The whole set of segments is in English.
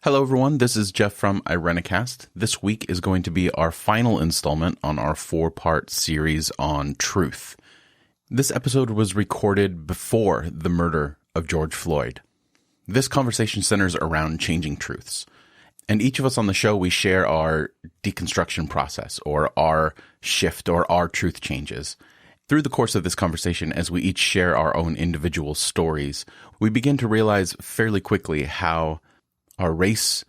Hello, everyone. This is Jeff from Irenicast. This week is going to be our final installment on our 4-part series on truth. This episode was recorded before the murder of George Floyd. This conversation centers around changing truths. And each of us on the show, we share our deconstruction process or our shift or our truth changes. Through the course of this conversation, as we each share our own individual stories, we begin to realize fairly quickly how our race,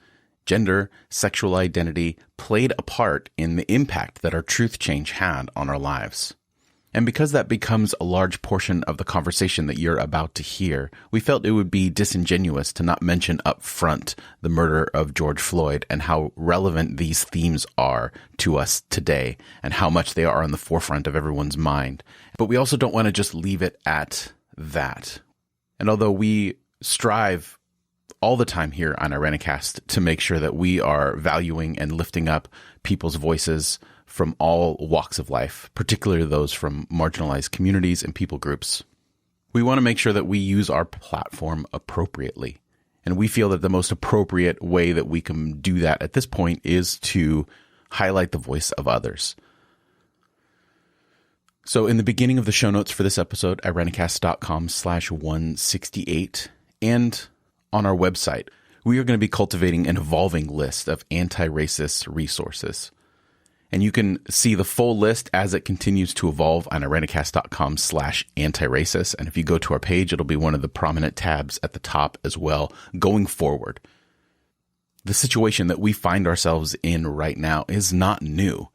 gender, sexual identity played a part in the impact that our truth change had on our lives. And because that becomes a large portion of the conversation that you're about to hear, we felt it would be disingenuous to not mention up front the murder of George Floyd and how relevant these themes are to us today and how much they are on the forefront of everyone's mind. But we also don't want to just leave it at that. And although we strive all the time here on Irenicast to make sure that we are valuing and lifting up people's voices from all walks of life, particularly those from marginalized communities and people groups. We want to make sure that we use our platform appropriately. And we feel that the most appropriate way that we can do that at this point is to highlight the voice of others. So in the beginning of the show notes for this episode, irenicast.com/168, and on our website, we are going to be cultivating an evolving list of anti-racist resources. And you can see the full list as it continues to evolve on irenicast.com/anti-racist. And if you go to our page, it'll be one of the prominent tabs at the top as well going forward. The situation that we find ourselves in right now is not new.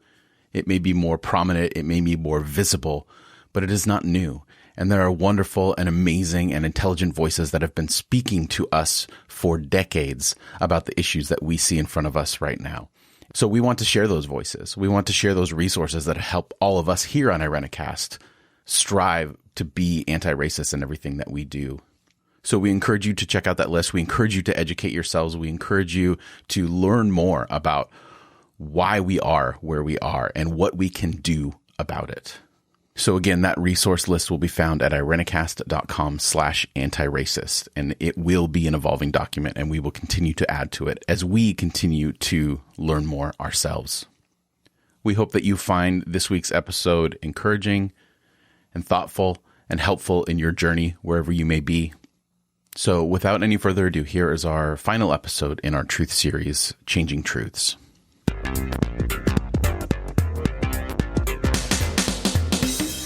It may be more prominent, it may be more visible, but it is not new. And there are wonderful and amazing and intelligent voices that have been speaking to us for decades about the issues that we see in front of us right now. So we want to share those voices. We want to share those resources that help all of us here on Irenicast strive to be anti-racist in everything that we do. So we encourage you to check out that list. We encourage you to educate yourselves. We encourage you to learn more about why we are where we are and what we can do about it. So again, that resource list will be found at irenicast.com/anti-racist, and it will be an evolving document, and we will continue to add to it as we continue to learn more ourselves. We hope that you find this week's episode encouraging and thoughtful and helpful in your journey wherever you may be. So without any further ado, here is our final episode in our truth series, Changing Truths.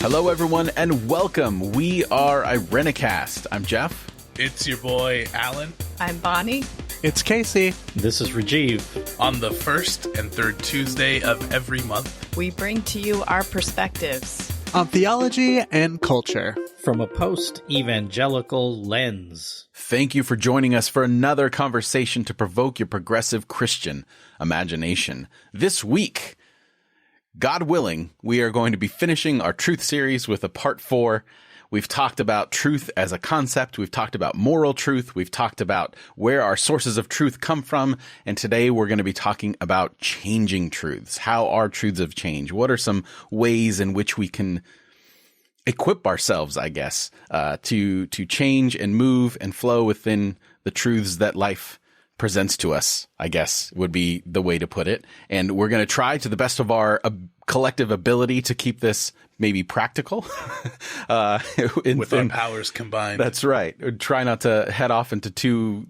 Hello, everyone, and welcome. We are Irenicast. I'm Jeff. It's your boy, Alan. I'm Bonnie. It's Casey. This is Rajiv. On the first and third Tuesday of every month, we bring to you our perspectives on theology and culture from a post-evangelical lens. Thank you for joining us for another conversation to provoke your progressive Christian imagination. This week, God willing, we are going to be finishing our truth series with a part 4. We've talked about truth as a concept. We've talked about moral truth. We've talked about where our sources of truth come from. And today we're going to be talking about changing truths, how our truths have changed. What are some ways in which we can equip ourselves, I guess, to change and move and flow within the truths that life presents to us, I guess, would be the way to put it. And we're going to try to the best of our collective ability to keep this maybe practical. With our powers combined. That's right. Try not to head off into too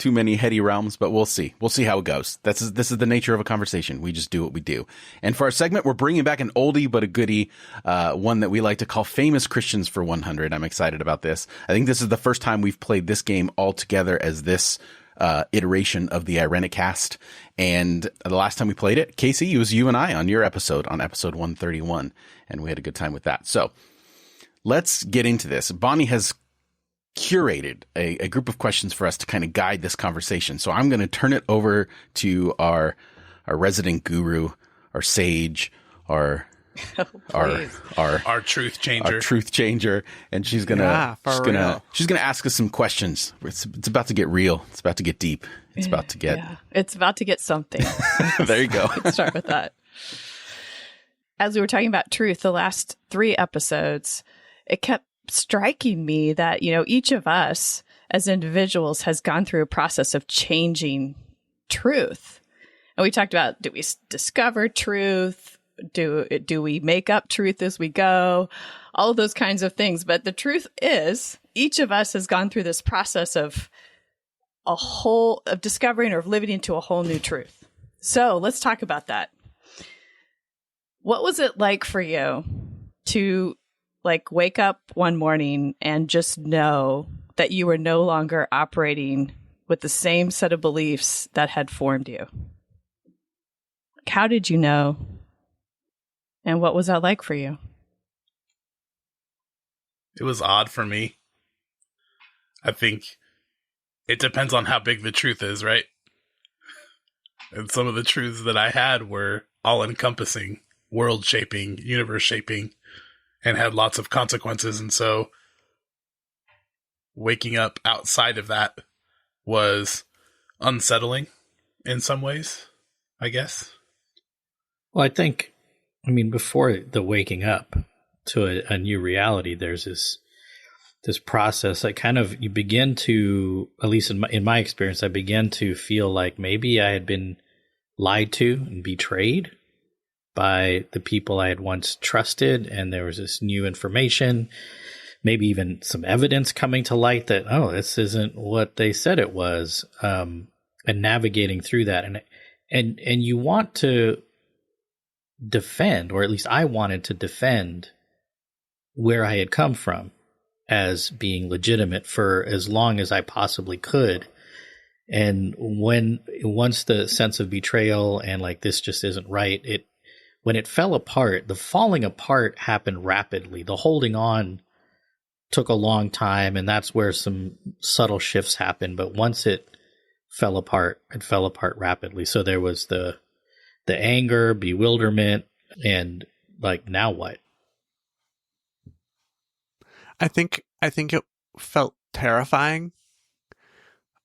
many heady realms, but we'll see. We'll see how it goes. This is the nature of a conversation. We just do what we do. And for our segment, we're bringing back an oldie but a goodie, one that we like to call Famous Christians for 100. I'm excited about this. I think this is the first time we've played this game all together as this iteration of the Irenicast. And the last time we played it, Casey, it was you and I on your episode, on episode 131. And we had a good time with that. So let's get into this. Bonnie has curated a group of questions for us to kind of guide this conversation. So I'm going to turn it over to our resident guru, our sage, our truth changer. Our truth changer. And she's gonna ask us some questions. It's about to get real. It's about to get deep. It's about to get something. There you go. Let's start with that. As we were talking about truth, the last 3 episodes, it kept striking me that, each of us, as individuals has gone through a process of changing truth. And we talked about, do we discover truth? Do we make up truth as we go? All of those kinds of things. But the truth is, each of us has gone through this process of discovering or of living into a whole new truth. So let's talk about that. What was it like for you to wake up one morning and just know that you were no longer operating with the same set of beliefs that had formed you? How did you know? And what was that like for you? It was odd for me. I think it depends on how big the truth is, right? And some of the truths that I had were all-encompassing, world-shaping, universe-shaping, and had lots of consequences. And so waking up outside of that was unsettling in some ways, I guess. Well, I mean, before the waking up to a new reality, there's this process that kind of, you begin to, at least in my experience, I began to feel like maybe I had been lied to and betrayed by the people I had once trusted, and there was this new information, maybe even some evidence coming to light that, oh, this isn't what they said it was, and navigating through that. And you want to defend, or at least I wanted to defend where I had come from as being legitimate for as long as I possibly could. And once the sense of betrayal and this just isn't right, when it fell apart, the falling apart happened rapidly. The holding on took a long time, and that's where some subtle shifts happened. But once it fell apart rapidly. So there was the anger, bewilderment, and now what? I think it felt terrifying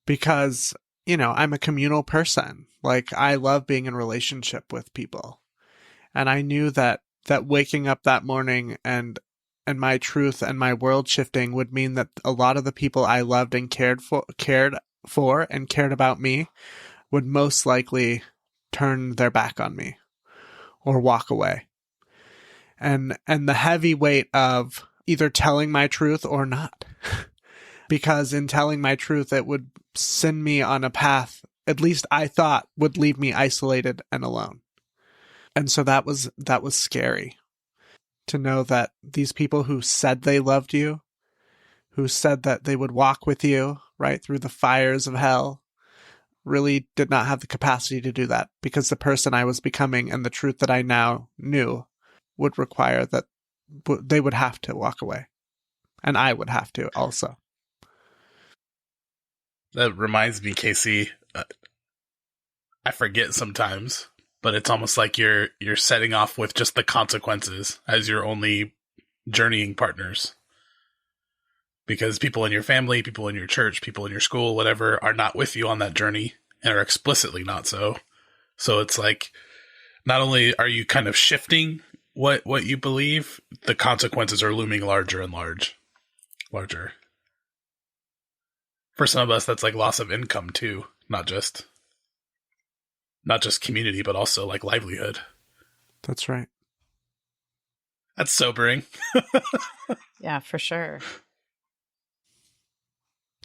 because, I'm a communal person. I love being in relationship with people. And I knew that waking up that morning and my truth and my world shifting would mean that a lot of the people I loved and cared for and cared about me would most likely turn their back on me or walk away. And the heavy weight of either telling my truth or not. Because in telling my truth, it would send me on a path, at least I thought, would leave me isolated and alone. And so that was scary, to know that these people who said they loved you, who said that they would walk with you right through the fires of hell, really did not have the capacity to do that, because the person I was becoming and the truth that I now knew would require that they would have to walk away. And I would have to also. That reminds me, Casey, I forget sometimes, but it's almost like you're setting off with just the consequences as your only journeying partners. Because people in your family, people in your church, people in your school, whatever, are not with you on that journey and are explicitly not so. So it's like, not only are you kind of shifting what you believe, the consequences are looming larger and larger. For some of us, that's like loss of income too, not just community, but also livelihood. That's right. That's sobering. Yeah, for sure.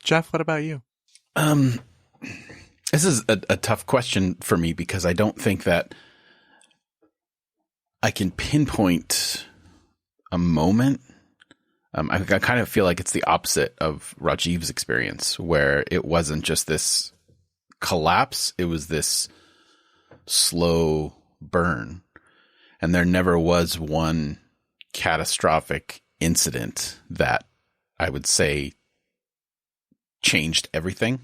Jeff, what about you? This is a tough question for me, because I don't think that I can pinpoint a moment. I kind of feel like it's the opposite of Rajiv's experience, where it wasn't just this collapse, it was this slow burn. And there never was one catastrophic incident that I would say changed everything.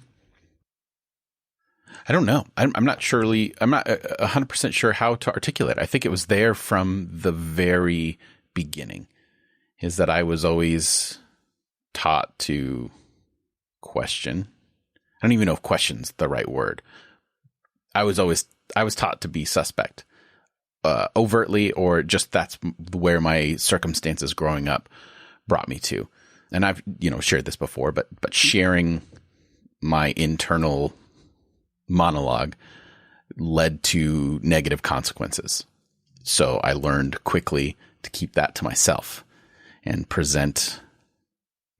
I don't know. I'm not 100% sure how to articulate. I think it was there from the very beginning, is that I was always taught to question. I don't even know if question's the right word. I was taught to be suspect, overtly, or just that's where my circumstances growing up brought me to. and I've, shared this before, but sharing my internal monologue led to negative consequences. So I learned quickly to keep that to myself and present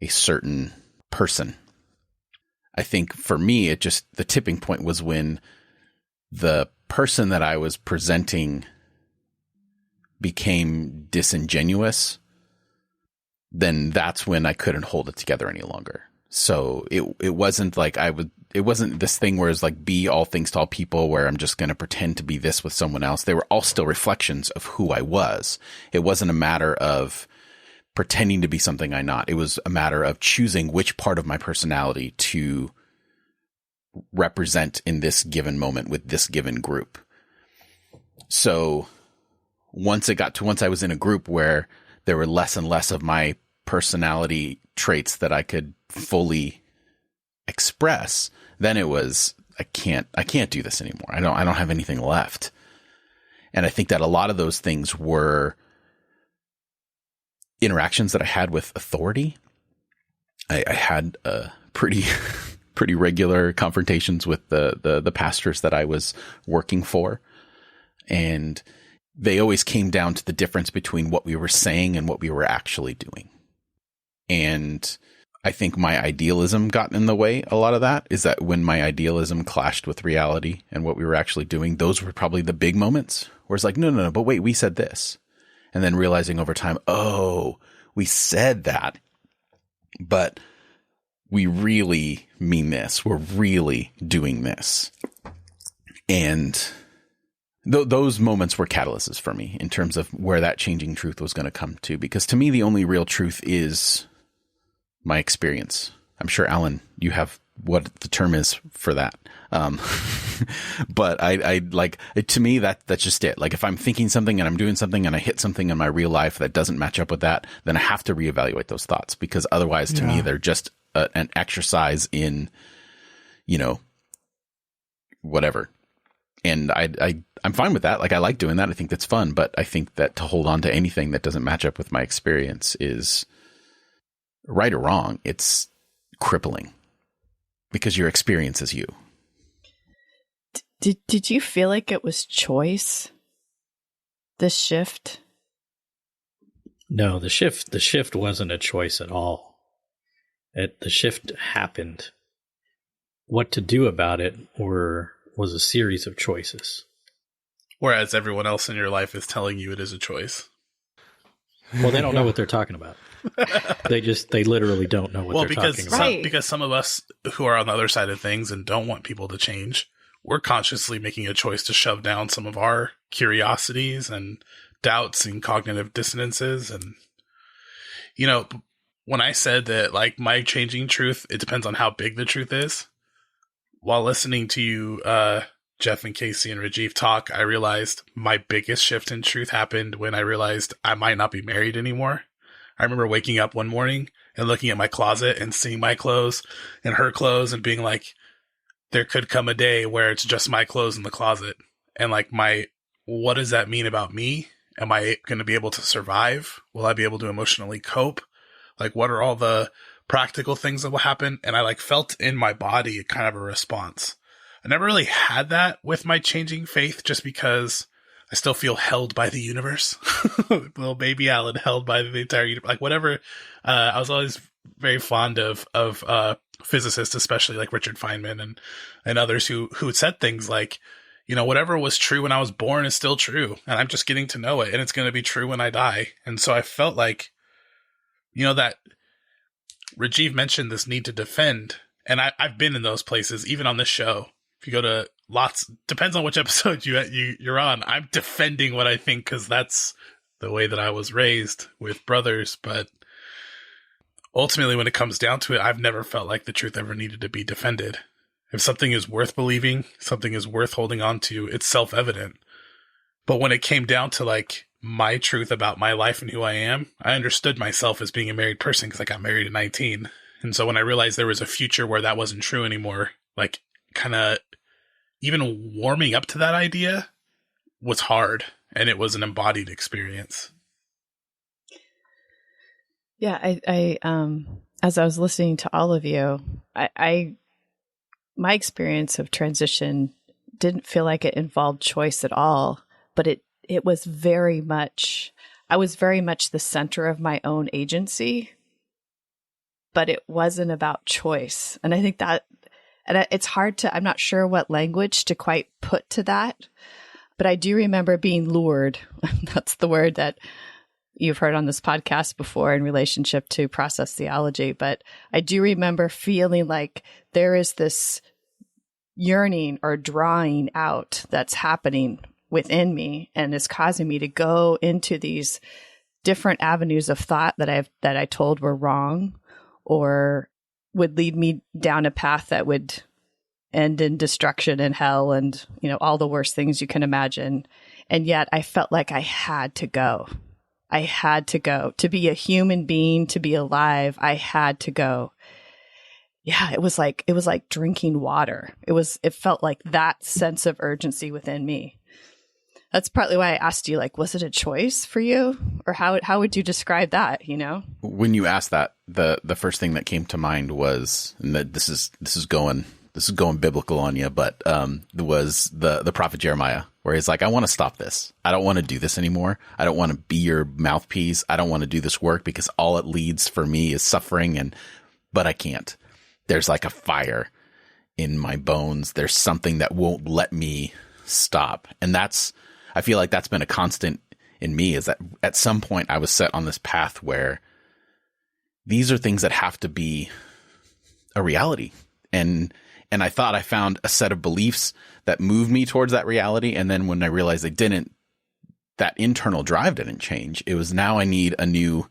a certain person. I think for me, the tipping point was when the person that I was presenting became disingenuous. Then that's when I couldn't hold it together any longer. So it wasn't like it wasn't this thing where it's like be all things to all people where I'm just going to pretend to be this with someone else. They were all still reflections of who I was. It wasn't a matter of pretending to be something I'm not. It was a matter of choosing which part of my personality to represent in this given moment with this given group. So once I was in a group where there were less and less of my personality traits that I could fully express, then it was, I can't do this anymore. I don't have anything left. And I think that a lot of those things were interactions that I had with authority. I had pretty regular confrontations with the pastors that I was working for. And they always came down to the difference between what we were saying and what we were actually doing. And I think my idealism got in the way. A lot of that is that when my idealism clashed with reality and what we were actually doing, those were probably the big moments where it's like, no, but wait, we said this. And then realizing over time, oh, we said that, but we really mean this. We're really doing this. And those moments were catalysts for me in terms of where that changing truth was going to come to. Because to me, the only real truth is my experience. I'm sure, Alan, you have what the term is for that. But I like, to me, that's just it. Like if I'm thinking something and I'm doing something and I hit something in my real life that doesn't match up with that, then I have to reevaluate those thoughts, because otherwise to me, they're just an exercise in, whatever. And I'm fine with that. Like I like doing that. I think that's fun, but I think that to hold on to anything that doesn't match up with my experience is, right or wrong, it's crippling, because your experience is you. Did you feel like it was choice? This shift? No, the shift wasn't a choice at all. The shift happened. What to do about it was a series of choices. Whereas everyone else in your life is telling you it is a choice. Well, they don't know what they're talking about. They literally don't know what they're talking about. Because some of us who are on the other side of things and don't want people to change, we're consciously making a choice to shove down some of our curiosities and doubts and cognitive dissonances. And, when I said that, like, my changing truth, it depends on how big the truth is. While listening to you, Jeff and Casey and Rajiv talk, I realized my biggest shift in truth happened when I realized I might not be married anymore. I remember waking up one morning and looking at my closet and seeing my clothes and her clothes and being like, there could come a day where it's just my clothes in the closet. And like, what does that mean about me? Am I going to be able to survive? Will I be able to emotionally cope? Like, what are all the practical things that will happen? And I felt in my body kind of a response. I never really had that with my changing faith, just because I still feel held by the universe. Little baby Alan held by the entire universe. Like, whatever. I was always very fond of physicists, especially like Richard Feynman and others who said things like, whatever was true when I was born is still true. And I'm just getting to know it. And it's going to be true when I die. And so I felt like, that Rajiv mentioned this need to defend. And I've been in those places, even on this show. If you go to depends on which episode you're on. I'm defending what I think, because that's the way that I was raised with brothers. But ultimately, when it comes down to it, I've never felt like the truth ever needed to be defended. If something is worth believing, something is worth holding on to, it's self-evident. But when it came down to like my truth about my life and who I am, I understood myself as being a married person because I got married at 19. And so when I realized there was a future where that wasn't true anymore, like kind of even warming up to that idea was hard, and it was an embodied experience. Yeah, as I was listening to all of you, my experience of transition didn't feel like it involved choice at all, but it was very much, I was very much the center of my own agency, but it wasn't about choice. And I think that, it's hard to, I'm not sure what language to quite put to that, but I do remember being lured. That's the word that you've heard on this podcast before in relationship to process theology. But I do remember feeling like there is this yearning or drawing out that's happening within me and is causing me to go into these different avenues of thought that I told were wrong or would lead me down a path that would end in destruction and hell and, all the worst things you can imagine. And yet I felt like I had to go. I had to go. To be a human being, to be alive, I had to go. Yeah, it was like drinking water. It felt like that sense of urgency within me. That's partly why I asked you, was it a choice for you? Or how would you describe that, When you asked that, the first thing that came to mind was, and that this is going biblical on you, but was the prophet Jeremiah, where he's like, I want to stop this. I don't want to do this anymore. I don't want to be your mouthpiece. I don't want to do this work because all it leads for me is suffering, but I can't. There's like a fire in my bones. There's something that won't let me stop. And I feel like that's been a constant in me, is that at some point I was set on this path where these are things that have to be a reality. And I thought I found a set of beliefs that moved me towards that reality. And then when I realized they didn't, that internal drive didn't change. It was, now I need a new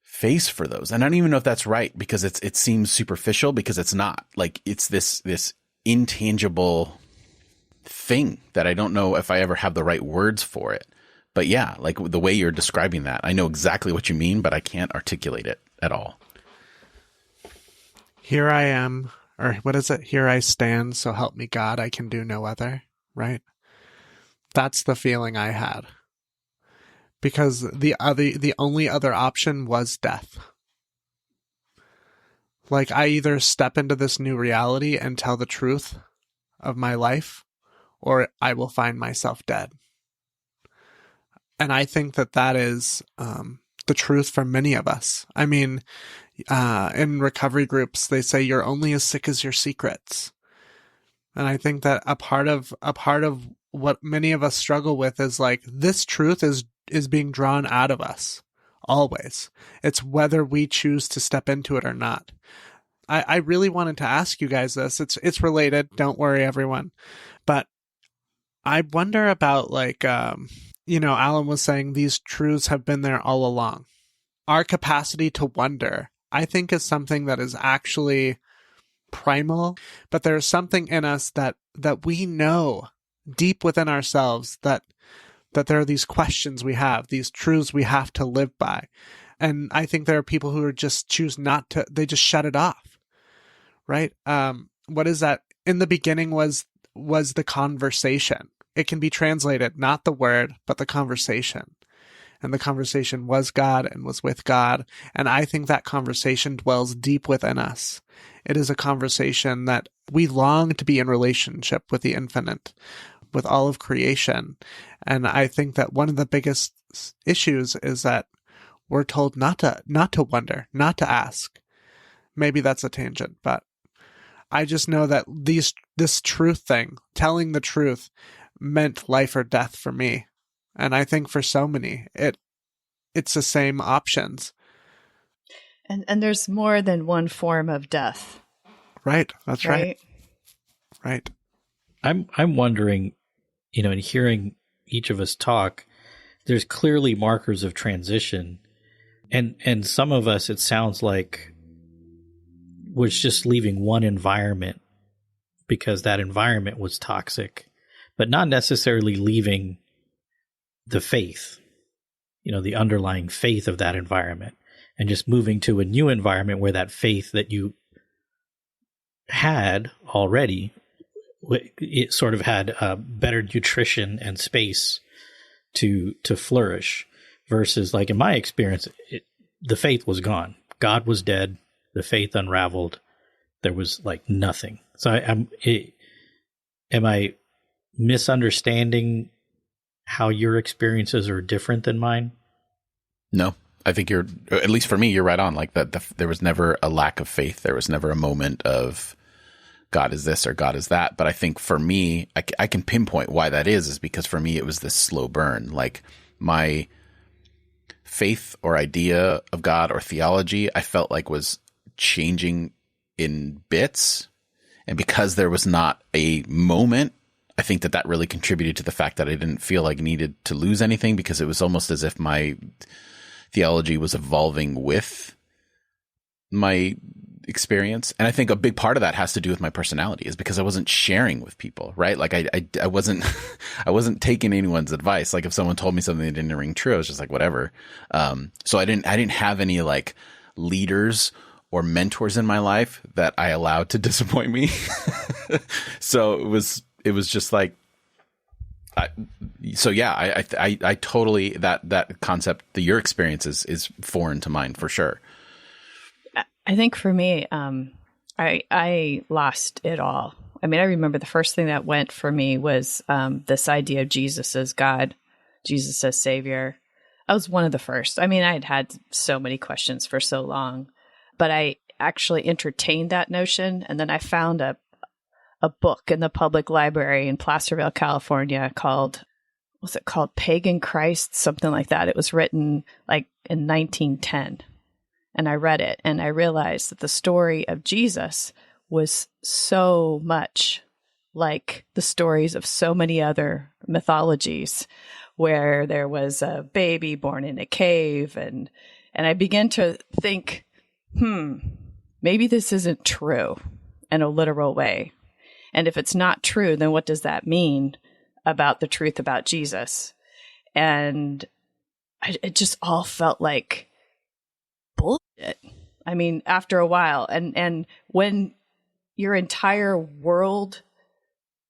face for those. And I don't even know if that's right, because it seems superficial, because it's not. Like, it's this intangible thing that I don't know if I ever have the right words for it. But yeah, like the way you're describing that, I know exactly what you mean, but I can't articulate it at all. Here I am, or what is it? Here I stand, so help me God, I can do no other, right? That's the feeling I had. Because the only other option was death. Like, I either step into this new reality and tell the truth of my life, or I will find myself dead. And I think that is the truth for many of us. I mean, in recovery groups, they say you're only as sick as your secrets. And I think that a part of what many of us struggle with is like, this truth is being drawn out of us always. It's whether we choose to step into it or not. I really wanted to ask you guys this. It's related. Don't worry, everyone. But I wonder about, like, Alan was saying these truths have been there all along. Our capacity to wonder, I think, is something that is actually primal, but there's something in us that we know deep within ourselves that there are these questions we have, these truths we have to live by. And I think there are people who are just choose not to, they just shut it off, right? What is that? In the beginning was the conversation. It can be translated, not the word, but the conversation. And the conversation was God and was with God. And I think that conversation dwells deep within us. It is a conversation that we long to be in relationship with the infinite, with all of creation. And I think that one of the biggest issues is that we're told not to wonder, not to ask. Maybe that's a tangent, but I just know that this truth thing, telling the truth, meant life or death for me. And I think for so many, it's the same options. And there's more than one form of death. Right. That's right. Right. I'm wondering, in hearing each of us talk, there's clearly markers of transition. And some of us, it sounds like, was just leaving one environment because that environment was toxic, but not necessarily leaving the faith, the underlying faith of that environment, and just moving to a new environment where that faith that you had already, it sort of had better nutrition and space to flourish, versus, like, in my experience, the faith was gone. God was dead. The faith unraveled. There was like nothing. So am I misunderstanding how your experiences are different than mine? No, I think you're, at least for me, you're right on. Like that, there was never a lack of faith. There was never a moment of God is this or God is that. But I think for me, I can pinpoint why that is because for me, it was this slow burn. Like my faith or idea of God or theology, I felt like was changing in bits. And because there was not a moment, I think that really contributed to the fact that I didn't feel like I needed to lose anything because it was almost as if my theology was evolving with my experience. And I think a big part of that has to do with my personality is because I wasn't sharing with people, right? Like I wasn't, I wasn't taking anyone's advice. Like if someone told me something that didn't ring true, I was just like, whatever. So I didn't have any like leaders or mentors in my life that I allowed to disappoint me. So it was just like, I totally, that concept that your experience is foreign to mine for sure. I think for me, I lost it all. I mean, I remember the first thing that went for me was this idea of Jesus as God, Jesus as Savior. I was one of the first. I mean, I had had so many questions for so long, but I actually entertained that notion. And then I found a book in the public library in Placerville, California called, what's it called? Pagan Christ, something like that. It was written like in 1910. And I read it and I realized that the story of Jesus was so much like the stories of so many other mythologies where there was a baby born in a cave. And I began to think, maybe this isn't true in a literal way. And if it's not true, then what does that mean about the truth about Jesus? And it just all felt like bullshit. I mean, after a while, and when your entire world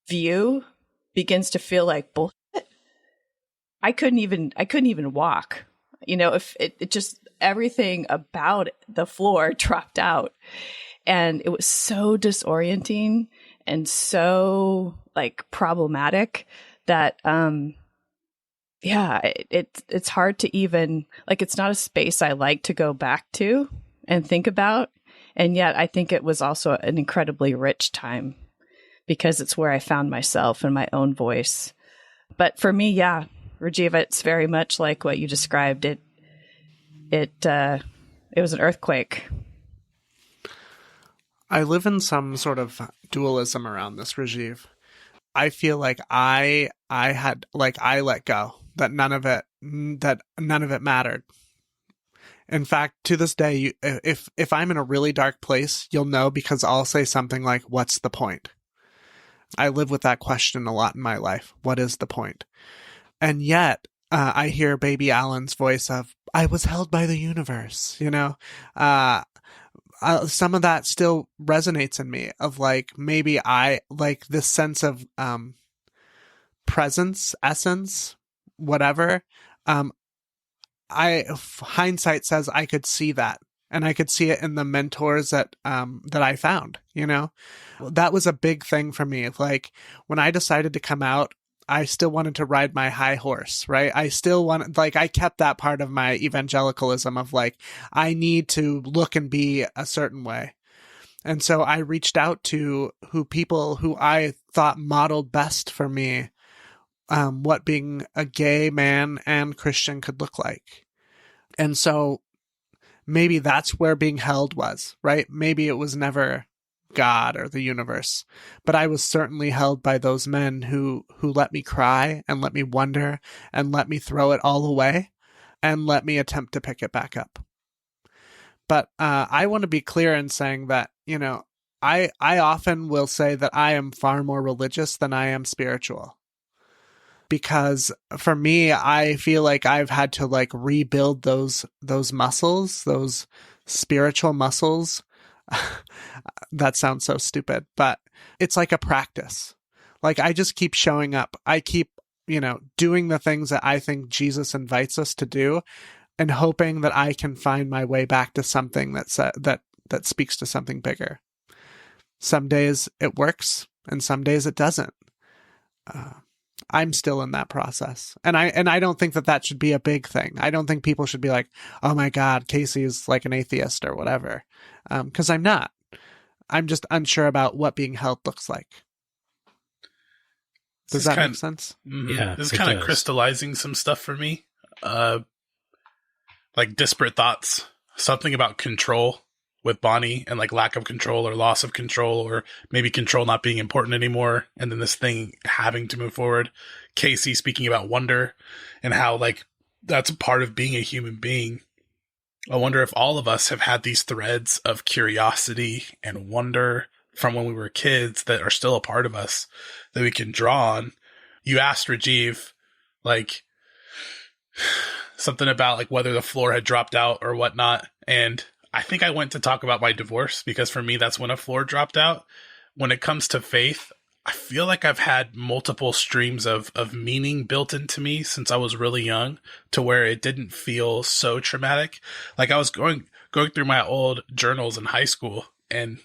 view begins to feel like bullshit, I couldn't even walk. You know, if it just everything about the floor dropped out, and it was so disorienting and so like problematic that it's hard to even, like, it's not a space I like to go back to and think about. And yet I think it was also an incredibly rich time because it's where I found myself and my own voice. But for me, yeah, Rajiva, it's very much like what you described. It was an earthquake. I live in some sort of dualism around this, Rajiv. I feel like I let go, that none of it mattered. In fact, to this day, if I'm in a really dark place, you'll know because I'll say something like, "What's the point?" I live with that question a lot in my life. What is the point? And yet, I hear baby Alan's voice of, "I was held by the universe," you know? Some of that still resonates in me of like, maybe I like this sense of presence, essence, whatever. Hindsight says I could see that, and I could see it in the mentors that I found, you know. That was a big thing for me. Like when I decided to come out, I still wanted to ride my high horse, right? I still wanted, like, I kept that part of my evangelicalism of like, I need to look and be a certain way. And so I reached out to people who I thought modeled best for me what being a gay man and Christian could look like. And so maybe that's where being held was, right? Maybe it was never God or the universe, but I was certainly held by those men who let me cry and let me wonder and let me throw it all away and let me attempt to pick it back up. But I want to be clear in saying that, you know, I often will say that I am far more religious than I am spiritual. Because for me, I feel like I've had to like rebuild those muscles, those spiritual muscles. That sounds so stupid, but it's like a practice. Like I just keep showing up. I keep, you know, doing the things that I think Jesus invites us to do and hoping that I can find my way back to something that speaks to something bigger. Some days it works, and some days it doesn't. I'm still in that process, and I don't think that should be a big thing. I don't think people should be like, "Oh my God, Casey is like an atheist or whatever," because I'm not. I'm just unsure about what being held looks like. Does that make sense? Mm-hmm. Yeah, this is kind of crystallizing some stuff for me. Like disparate thoughts, something about control with Bonnie and like lack of control or loss of control, or maybe control not being important anymore. And then this thing having to move forward. Casey speaking about wonder and how like that's part of being a human being. I wonder if all of us have had these threads of curiosity and wonder from when we were kids that are still a part of us that we can draw on. You asked Rajiv, like, something about like whether the floor had dropped out or whatnot. And I think I went to talk about my divorce because for me, that's when a floor dropped out. When it comes to faith, I feel like I've had multiple streams of meaning built into me since I was really young to where it didn't feel so traumatic. Like I was going through my old journals in high school and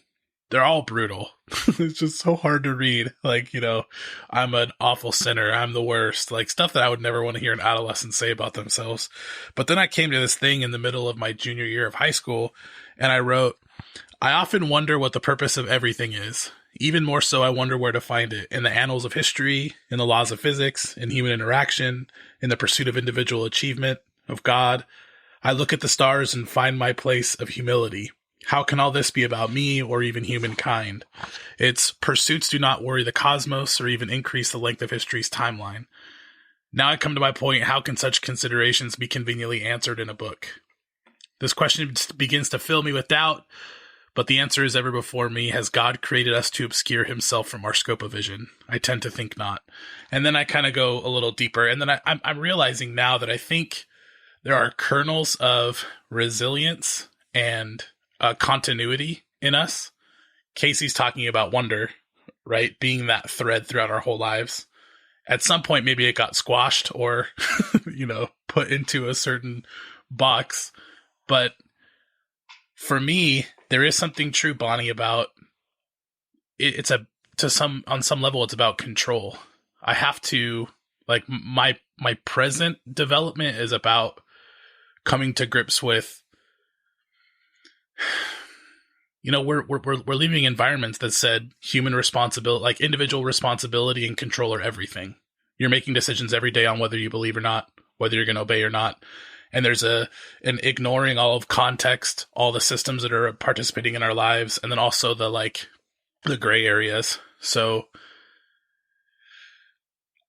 they're all brutal. It's just so hard to read. Like, you know, I'm an awful sinner. I'm the worst. Like stuff that I would never want to hear an adolescent say about themselves. But then I came to this thing in the middle of my junior year of high school and I wrote, I often wonder what the purpose of everything is. Even more so, I wonder where to find it. In the annals of history, in the laws of physics, in human interaction, in the pursuit of individual achievement, of God. I look at the stars and find my place of humility. How can all this be about me or even humankind? Its pursuits do not worry the cosmos or even increase the length of history's timeline. Now I come to my point, how can such considerations be conveniently answered in a book? This question begins to fill me with doubt, but the answer is ever before me. Has God created us to obscure himself from our scope of vision? I tend to think not. And then I kind of go a little deeper, and then I'm realizing now that I think there are kernels of resilience and continuity in us. Casey's talking about wonder, right? Being that thread throughout our whole lives. At some point, maybe it got squashed or, you know, put into a certain box. But for me, there is something true, Bonnie, about it. On some level, it's about control. I have to, like, my present development is about coming to grips with, you know, we're leaving environments that said human responsibility, like individual responsibility and control are everything. You're making decisions every day on whether you believe or not, whether you're going to obey or not. And there's an ignoring all of context, all the systems that are participating in our lives, and then also the gray areas. So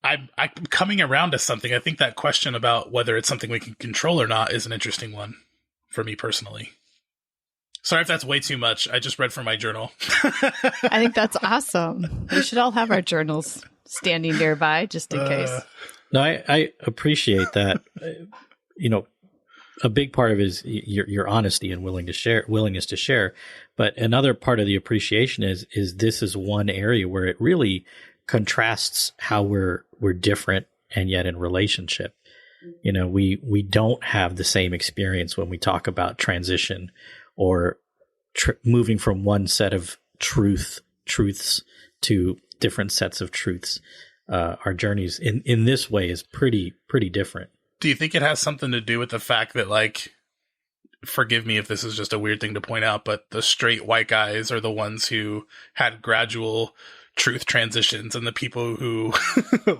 I'm coming around to something. I think that question about whether it's something we can control or not is an interesting one for me personally. Sorry if that's way too much. I just read from my journal. I think that's awesome. We should all have our journals standing nearby just in case. No, I appreciate that. You know, a big part of it is your honesty and willingness to share. But another part of the appreciation is this is one area where it really contrasts how we're different and yet in relationship. You know, we don't have the same experience when we talk about transition or moving from one set of truths to different sets of truths. Our journeys in this way is pretty different. Do you think it has something to do with the fact that, like, forgive me if this is just a weird thing to point out, but the straight white guys are the ones who had gradual truth transitions, and the people who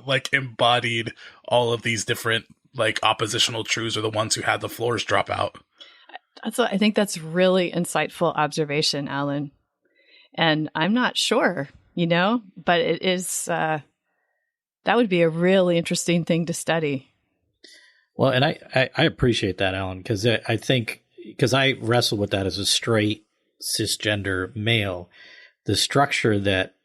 like embodied all of these different like oppositional truths are the ones who had the floors drop out? I think that's really insightful observation, Alan. And I'm not sure, you know, but it is, that would be a really interesting thing to study. Well, and I appreciate that, Alan, because I think, because I wrestle with that as a straight cisgender male, the structure that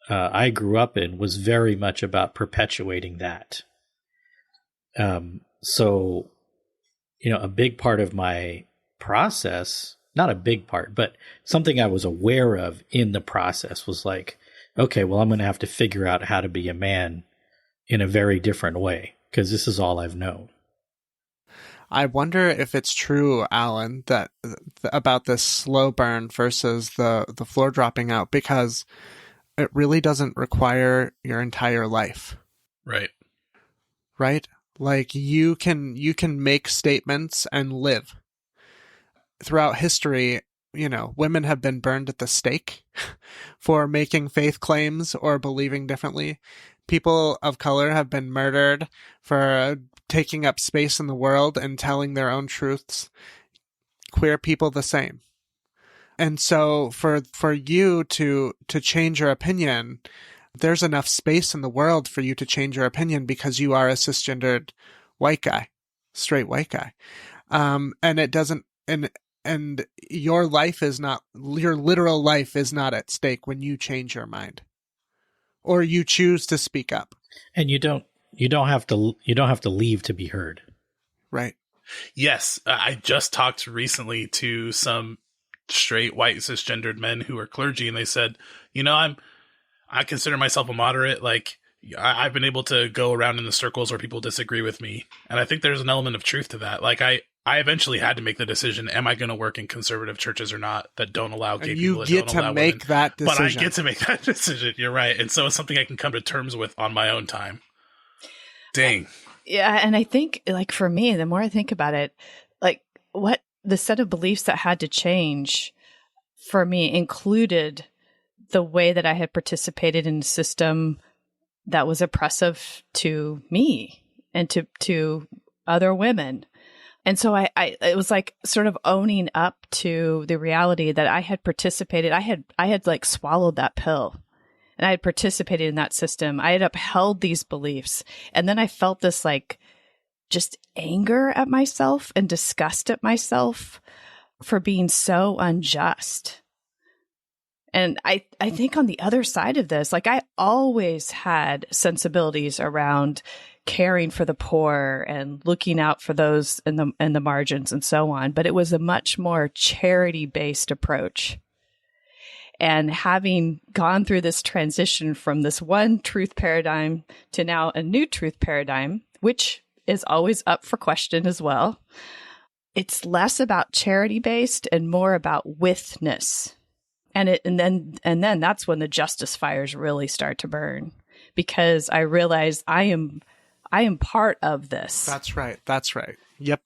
I grew up in was very much about perpetuating that. So, you know, a big part of my process, not a big part, but something I was aware of in the process was like, okay, well, I'm going to have to figure out how to be a man in a very different way, because this is all I've known. I wonder if it's true, Alan, that about this slow burn versus the floor dropping out, because it really doesn't require your entire life. Right. Right? Like you can make statements and live. Throughout history, women have been burned at the stake for making faith claims or believing differently. People of color have been murdered for taking up space in the world and telling their own truths. Queer people the same. And so for you to change your opinion, there's enough space in the world for you to change your opinion because you are a cisgendered white guy, straight white guy. And it doesn't, and your literal life is not at stake when you change your mind or you choose to speak up. And you don't have to leave to be heard. Right. Yes. I just talked recently to some straight white cisgendered men who are clergy, and they said, I consider myself a moderate. Like, I've been able to go around in the circles where people disagree with me. And I think there's an element of truth to that. Like, I eventually had to make the decision, am I going to work in conservative churches or not, that don't allow gay people, that don't allow women. You get to make that decision. But I get to make that decision. You're right. And so it's something I can come to terms with on my own time. Dang. Yeah. And I think, like, for me, the more I think about it, like, what the set of beliefs that had to change for me included the way that I had participated in a system that was oppressive to me and to other women. And so it was like sort of owning up to the reality that I had participated. I had like swallowed that pill and I had participated in that system. I had upheld these beliefs. And then I felt this like just anger at myself and disgust at myself for being so unjust. And I think on the other side of this, like I always had sensibilities around caring for the poor and looking out for those in the margins and so on. But it was a much more charity-based approach. And having gone through this transition from this one truth paradigm to now a new truth paradigm, which is always up for question as well, it's less about charity-based and more about withness. And then that's when the justice fires really start to burn, because I realize I am part of this. That's right. Yep.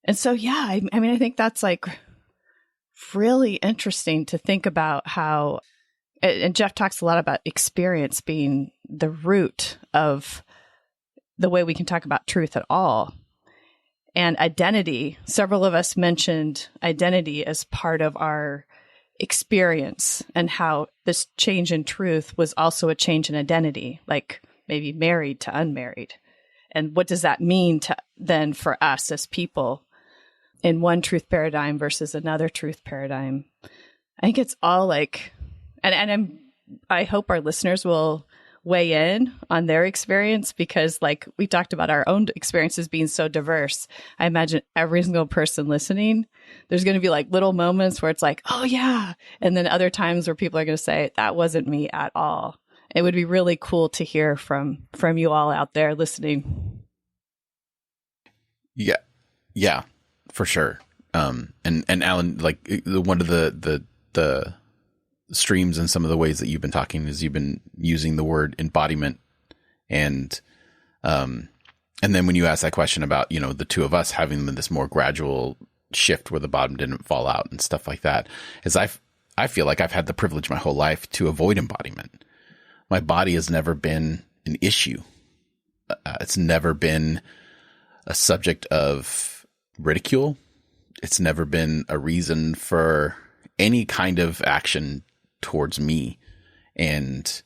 And so, yeah, I mean, I think that's like really interesting to think about how, and Jeff talks a lot about experience being the root of the way we can talk about truth at all. And identity, several of us mentioned identity as part of our experience, and how this change in truth was also a change in identity, like maybe married to unmarried. And what does that mean then for us as people in one truth paradigm versus another truth paradigm? I think it's all like, and I hope our listeners will weigh in on their experience, because like we talked about our own experiences being so diverse. I imagine every single person listening, there's going to be like little moments where it's like, oh yeah. And then other times where people are going to say, that wasn't me at all. It would be really cool to hear from you all out there listening. Yeah, for sure. And Alan, like one of the streams and some of the ways that you've been talking is you've been using the word embodiment, and then when you ask that question about, the two of us having this more gradual shift where the bottom didn't fall out and stuff like that, is I feel like I've had the privilege my whole life to avoid embodiment. My body has never been an issue. It's never been a subject of ridicule. It's never been a reason for any kind of action towards me. And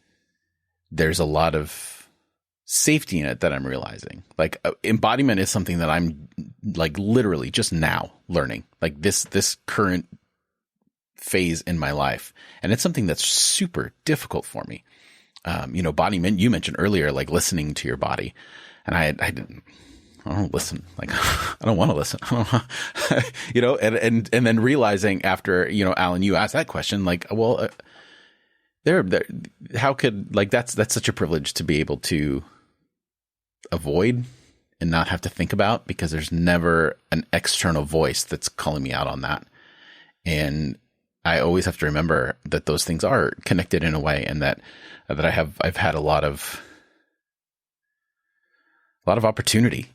there's a lot of safety in it that I'm realizing. Like embodiment is something that I'm like literally just now learning, like this current phase in my life. And it's something that's super difficult for me. Embodiment, you mentioned earlier, like listening to your body. And I don't listen. Like, I don't want to listen. And then realizing after, Alan, you asked that question, like, well, how could, like, that's such a privilege to be able to avoid and not have to think about, because there's never an external voice that's calling me out on that. And I always have to remember that those things are connected in a way, and that I've had a lot of opportunity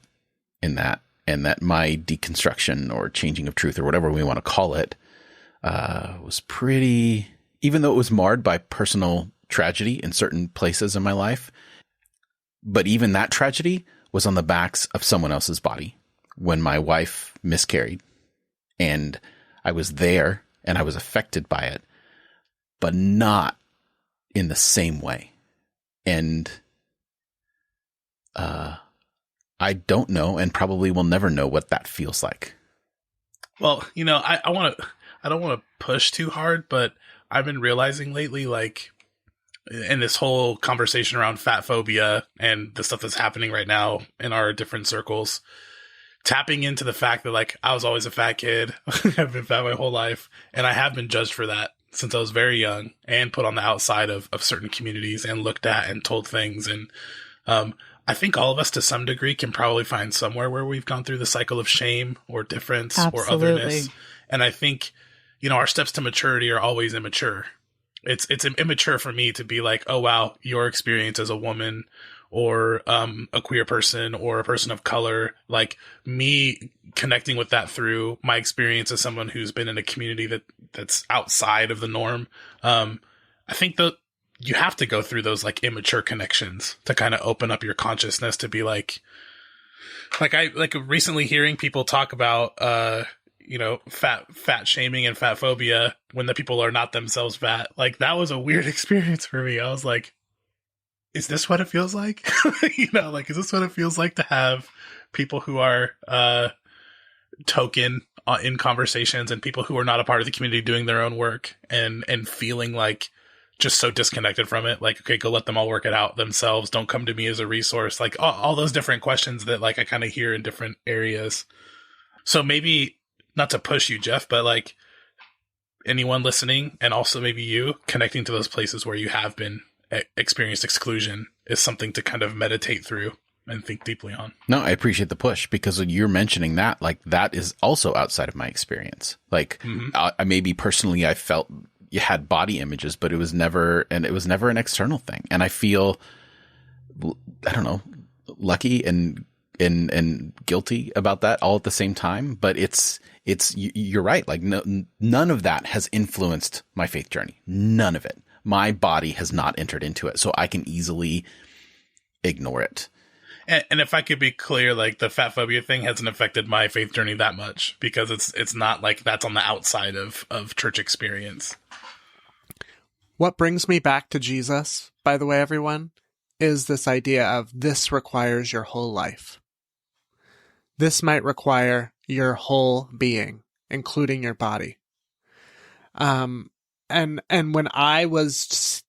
in that, and that my deconstruction or changing of truth or whatever we want to call it was pretty, even though it was marred by personal tragedy in certain places in my life. But even that tragedy was on the backs of someone else's body. When my wife miscarried, and I was there and I was affected by it, but not in the same way. And I don't know, and probably will never know, what that feels like. Well, I don't want to push too hard, but I've been realizing lately, like, in this whole conversation around fat phobia and the stuff that's happening right now in our different circles, tapping into the fact that, like, I was always a fat kid. I've been fat my whole life, and I have been judged for that since I was very young, and put on the outside of certain communities, and looked at and told things. And I think all of us, to some degree, can probably find somewhere where we've gone through the cycle of shame or difference or otherness. And I think, our steps to maturity are always immature. It's immature for me to be like, oh, wow, your experience as a woman or a queer person or a person of color, like me connecting with that through my experience as someone who's been in a community that's outside of the norm. I think that you have to go through those, like, immature connections to kind of open up your consciousness to be like recently hearing people talk about, fat shaming and fat phobia when the people are not themselves fat. Like, that was a weird experience for me. I was like, is this what it feels like? Is this what it feels like to have people who are, token in conversations, and people who are not a part of the community doing their own work and feeling like just so disconnected from it? Like, okay, go let them all work it out themselves. Don't come to me as a resource. Like, all those different questions that, like, I kind of hear in different areas. So maybe, not to push you, Jeff, but, like, anyone listening, and also maybe you, connecting to those places where you have been experienced exclusion is something to kind of meditate through and think deeply on. No, I appreciate the push, because when you're mentioning that, like, that is also outside of my experience. Like, I maybe personally I felt you had body images, but it was never an external thing. And I feel, I don't know, lucky and guilty about that all at the same time. But you're right. Like, none of that has influenced my faith journey. None of it. My body has not entered into it, so I can easily ignore it. And if I could be clear, like, the fat phobia thing hasn't affected my faith journey that much, because it's not like that's on the outside of church experience. What brings me back to Jesus, by the way, everyone, is this idea of this requires your whole life. This might require your whole being, including your body. And when I was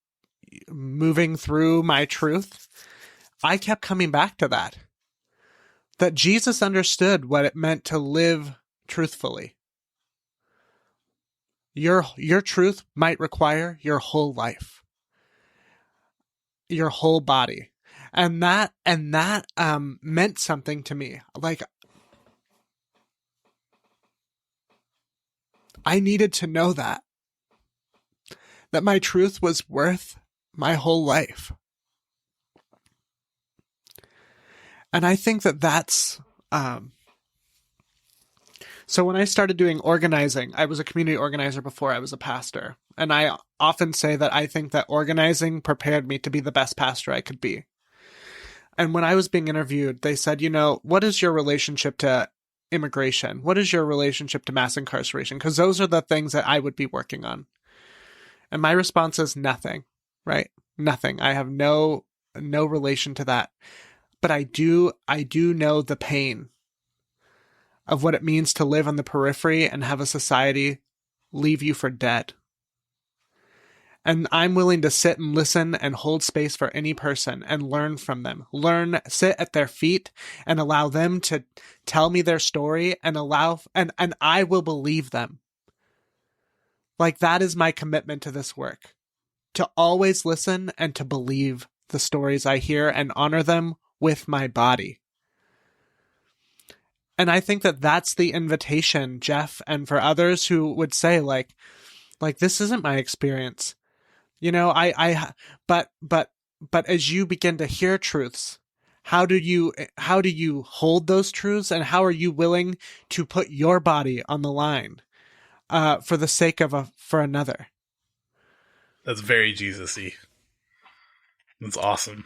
moving through my truth, I kept coming back to that Jesus understood what it meant to live truthfully. Your truth might require your whole life, your whole body. And that meant something to me. Like, I needed to know that my truth was worth my whole life. And I think that's, so when I started doing organizing, I was a community organizer before I was a pastor. And I often say that I think that organizing prepared me to be the best pastor I could be. And when I was being interviewed, they said, what is your relationship to immigration? What is your relationship to mass incarceration? Because those are the things that I would be working on. And my response is nothing, right? Nothing. I have no relation to that. But I do know the pain of what it means to live on the periphery and have a society leave you for dead. And I'm willing to sit and listen and hold space for any person and learn from them. Sit at their feet and allow them to tell me their story, and and I will believe them. Like, that is my commitment to this work. To always listen and to believe the stories I hear and honor them with my body. And I think that that's the invitation, Jeff, and for others who would say like this isn't my experience. But as you begin to hear truths, how do you hold those truths, and how are you willing to put your body on the line for the sake of for another? That's very Jesus-y. That's awesome.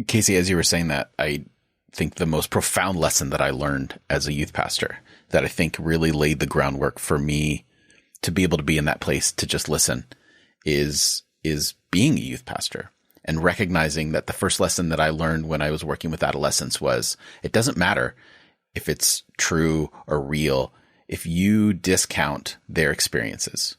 Casey, as you were saying that, I think the most profound lesson that I learned as a youth pastor, that I think really laid the groundwork for me to be able to be in that place to just listen, is being a youth pastor, and recognizing that the first lesson that I learned when I was working with adolescents was, it doesn't matter if it's true or real, if you discount their experiences,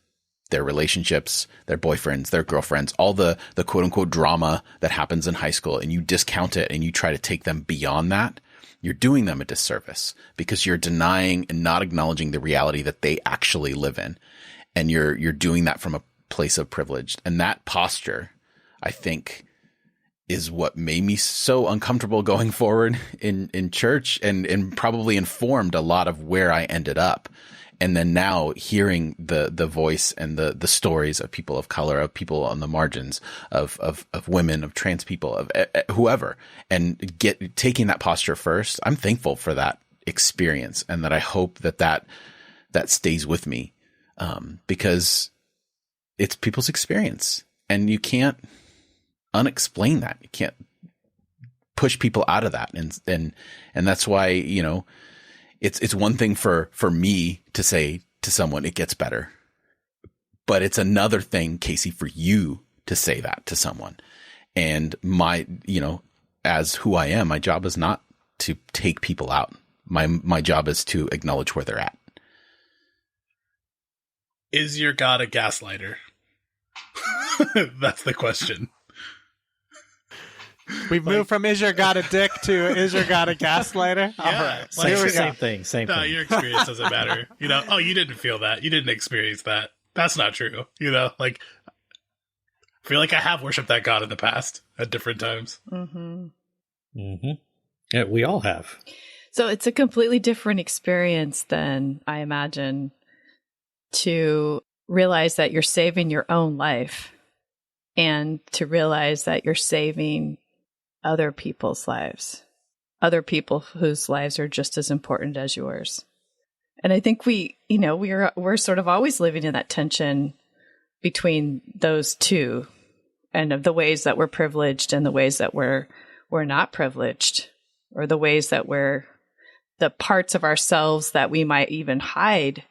their relationships, their boyfriends, their girlfriends, all the quote unquote drama that happens in high school, and you discount it and you try to take them beyond that, you're doing them a disservice, because you're denying and not acknowledging the reality that they actually live in. And you're doing that from a place of privilege. And that posture, I think, is what made me so uncomfortable going forward in church, and probably informed a lot of where I ended up. And then now hearing the voice and the stories of people of color, of people on the margins, of women, of trans people, of whoever, and taking that posture first, I'm thankful for that experience, and that I hope that stays with me, because it's people's experience, and you can't unexplain that. You can't push people out of that. And that's why, it's one thing for me to say to someone, it gets better, but it's another thing, Casey, for you to say that to someone. And as who I am, my job is not to take people out. My job is to acknowledge where they're at. Is your God a gaslighter? That's the question. We've moved from is your God a dick to is your God a gaslighter? Yeah, All right. Same thing. No, your experience doesn't matter. You didn't feel that. You didn't experience that. That's not true. I feel like I have worshipped that God in the past at different times. Mm-hmm. Mm-hmm. Yeah, we all have. So it's a completely different experience than, I imagine, to realize that you're saving your own life, and to realize that you're saving other people's lives, other people whose lives are just as important as yours. And I think we're sort of always living in that tension between those two, and of the ways that we're privileged and the ways that we're not privileged, or the ways that we're the parts of ourselves that we might even hide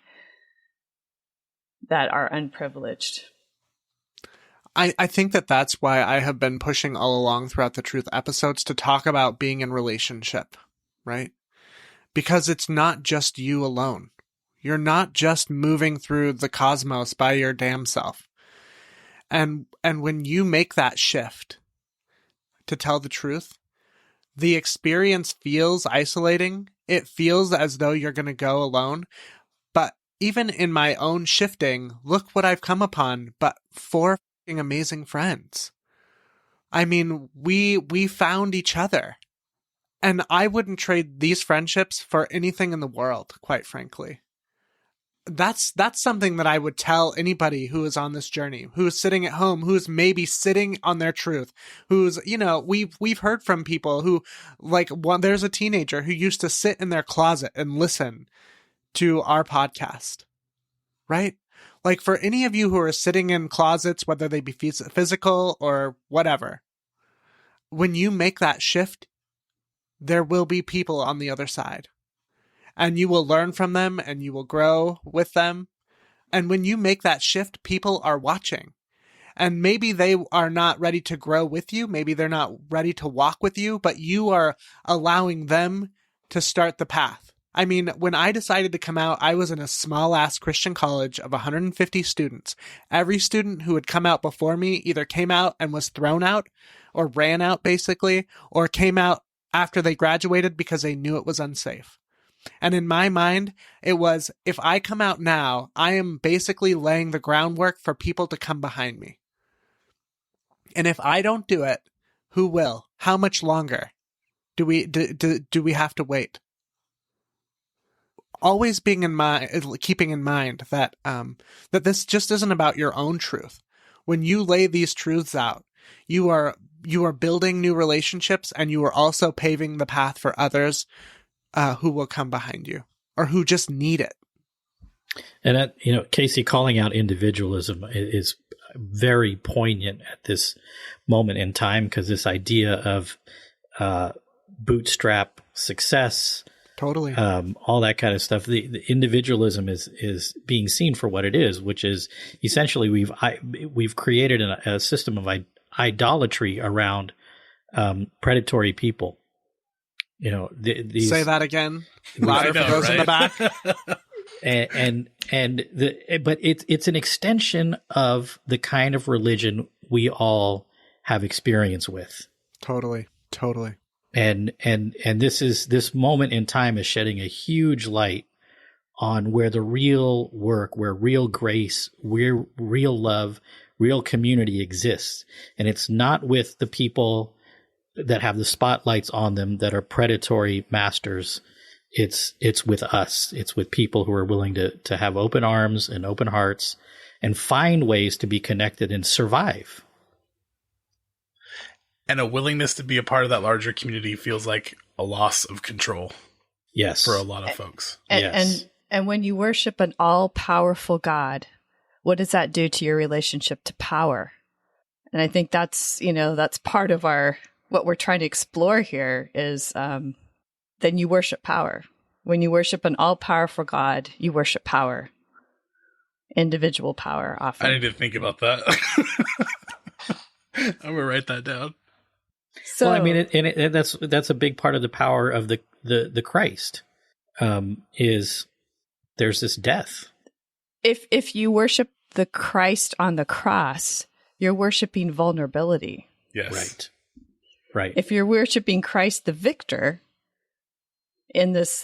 that are unprivileged. I think that's why I have been pushing all along throughout the Truth episodes to talk about being in relationship, right? Because it's not just you alone. You're not just moving through the cosmos by your damn self. And when you make that shift to tell the truth, the experience feels isolating. It feels as though you're going to go alone. But even in my own shifting, look what I've come upon, but 4 amazing friends. I mean, we found each other, and I wouldn't trade these friendships for anything in the world, quite frankly. That's something that I would tell anybody who is on this journey, who is sitting at home, who's maybe sitting on their truth, who's, we've heard from people who, there's a teenager who used to sit in their closet and listen to our podcast, right? Like, for any of you who are sitting in closets, whether they be physical or whatever, when you make that shift, there will be people on the other side. And you will learn from them, and you will grow with them. And when you make that shift, people are watching. And maybe they are not ready to grow with you. Maybe they're not ready to walk with you, but you are allowing them to start the path. I mean, when I decided to come out, I was in a small-ass Christian college of 150 students. Every student who had come out before me either came out and was thrown out, or ran out, basically, or came out after they graduated because they knew it was unsafe. And in my mind, it was, if I come out now, I am basically laying the groundwork for people to come behind me. And if I don't do it, who will? How much longer do we have to wait? always being in mind, keeping in mind that that this just isn't about your own truth. When you lay these truths out, you are building new relationships, and you are also paving the path for others who will come behind you or who just need it. And that, Casey, calling out individualism is very poignant at this moment in time, because this idea of bootstrap success, totally, all that kind of stuff. The individualism is being seen for what it is, which is essentially we've created a system of idolatry around predatory people. These, say that again, louder for those in the back. But it's an extension of the kind of religion we all have experience with. Totally. And this moment in time is shedding a huge light on where the real work, where real grace, where real love, real community exists. And it's not with the people that have the spotlights on them that are predatory masters. It's with us. It's with people who are willing to have open arms and open hearts and find ways to be connected and survive. And a willingness to be a part of that larger community feels like a loss of control. Yes. For a lot of folks. And when you worship an all-powerful God, what does that do to your relationship to power? And I think that's part of what we're trying to explore here is then you worship power. When you worship an all-powerful God, you worship power. Individual power often. I need to think about that. I'm going to write that down. So, well, I mean, that's a big part of the power of the Christ, is there's this death. If you worship the Christ on the cross, you're worshiping vulnerability. Yes. Right. If you're worshiping Christ the victor in this,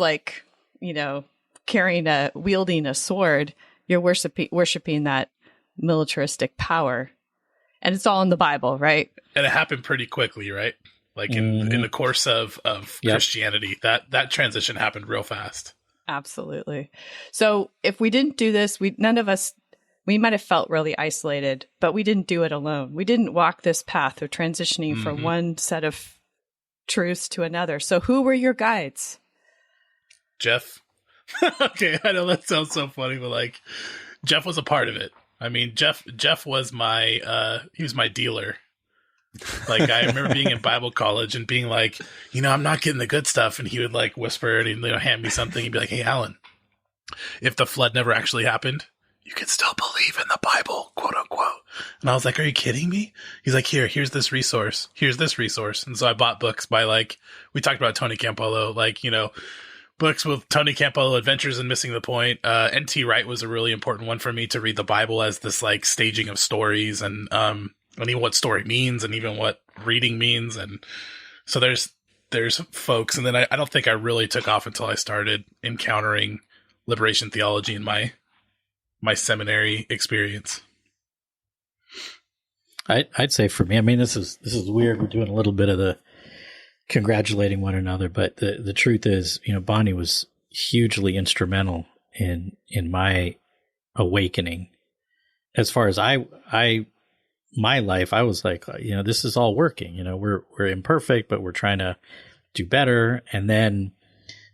wielding a sword, you're worshiping that militaristic power. And it's all in the Bible, right? And it happened pretty quickly, right? Like in the course of Christianity, that transition happened real fast. Absolutely. So if we didn't do this, none of us might have felt really isolated, but we didn't do it alone. We didn't walk this path of transitioning from one set of truths to another. So who were your guides? Jeff. Okay, I know that sounds so funny, but Jeff was a part of it. I mean, Jeff was he was my dealer. I remember being in Bible college and being like, I'm not getting the good stuff. And he would whisper and he'd hand me something. He'd be like, hey, Alan, if the flood never actually happened, you can still believe in the Bible, quote unquote. And I was like, are you kidding me? He's like, here's this resource. Here's this resource. And so I bought books by we talked about Tony Campolo, books with Tony Campolo, Adventures in Missing the Point. N.T. Wright was a really important one for me to read the Bible as this staging of stories and even what story means and even what reading means. And so there's folks. And then I don't think I really took off until I started encountering liberation theology in my seminary experience. I'd say for me, I mean, this is weird. We're doing a little bit of the congratulating one another, but the truth is, Bonnie was hugely instrumental in my awakening. As far as my life, I was like, this is all working. We're imperfect, but we're trying to do better. And then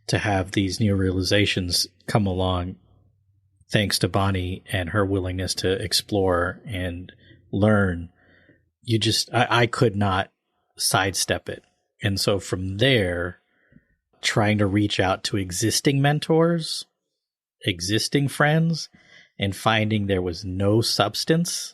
to have these new realizations come along, thanks to Bonnie and her willingness to explore and learn, I could not sidestep it. And so from there, trying to reach out to existing mentors, existing friends, and finding there was no substance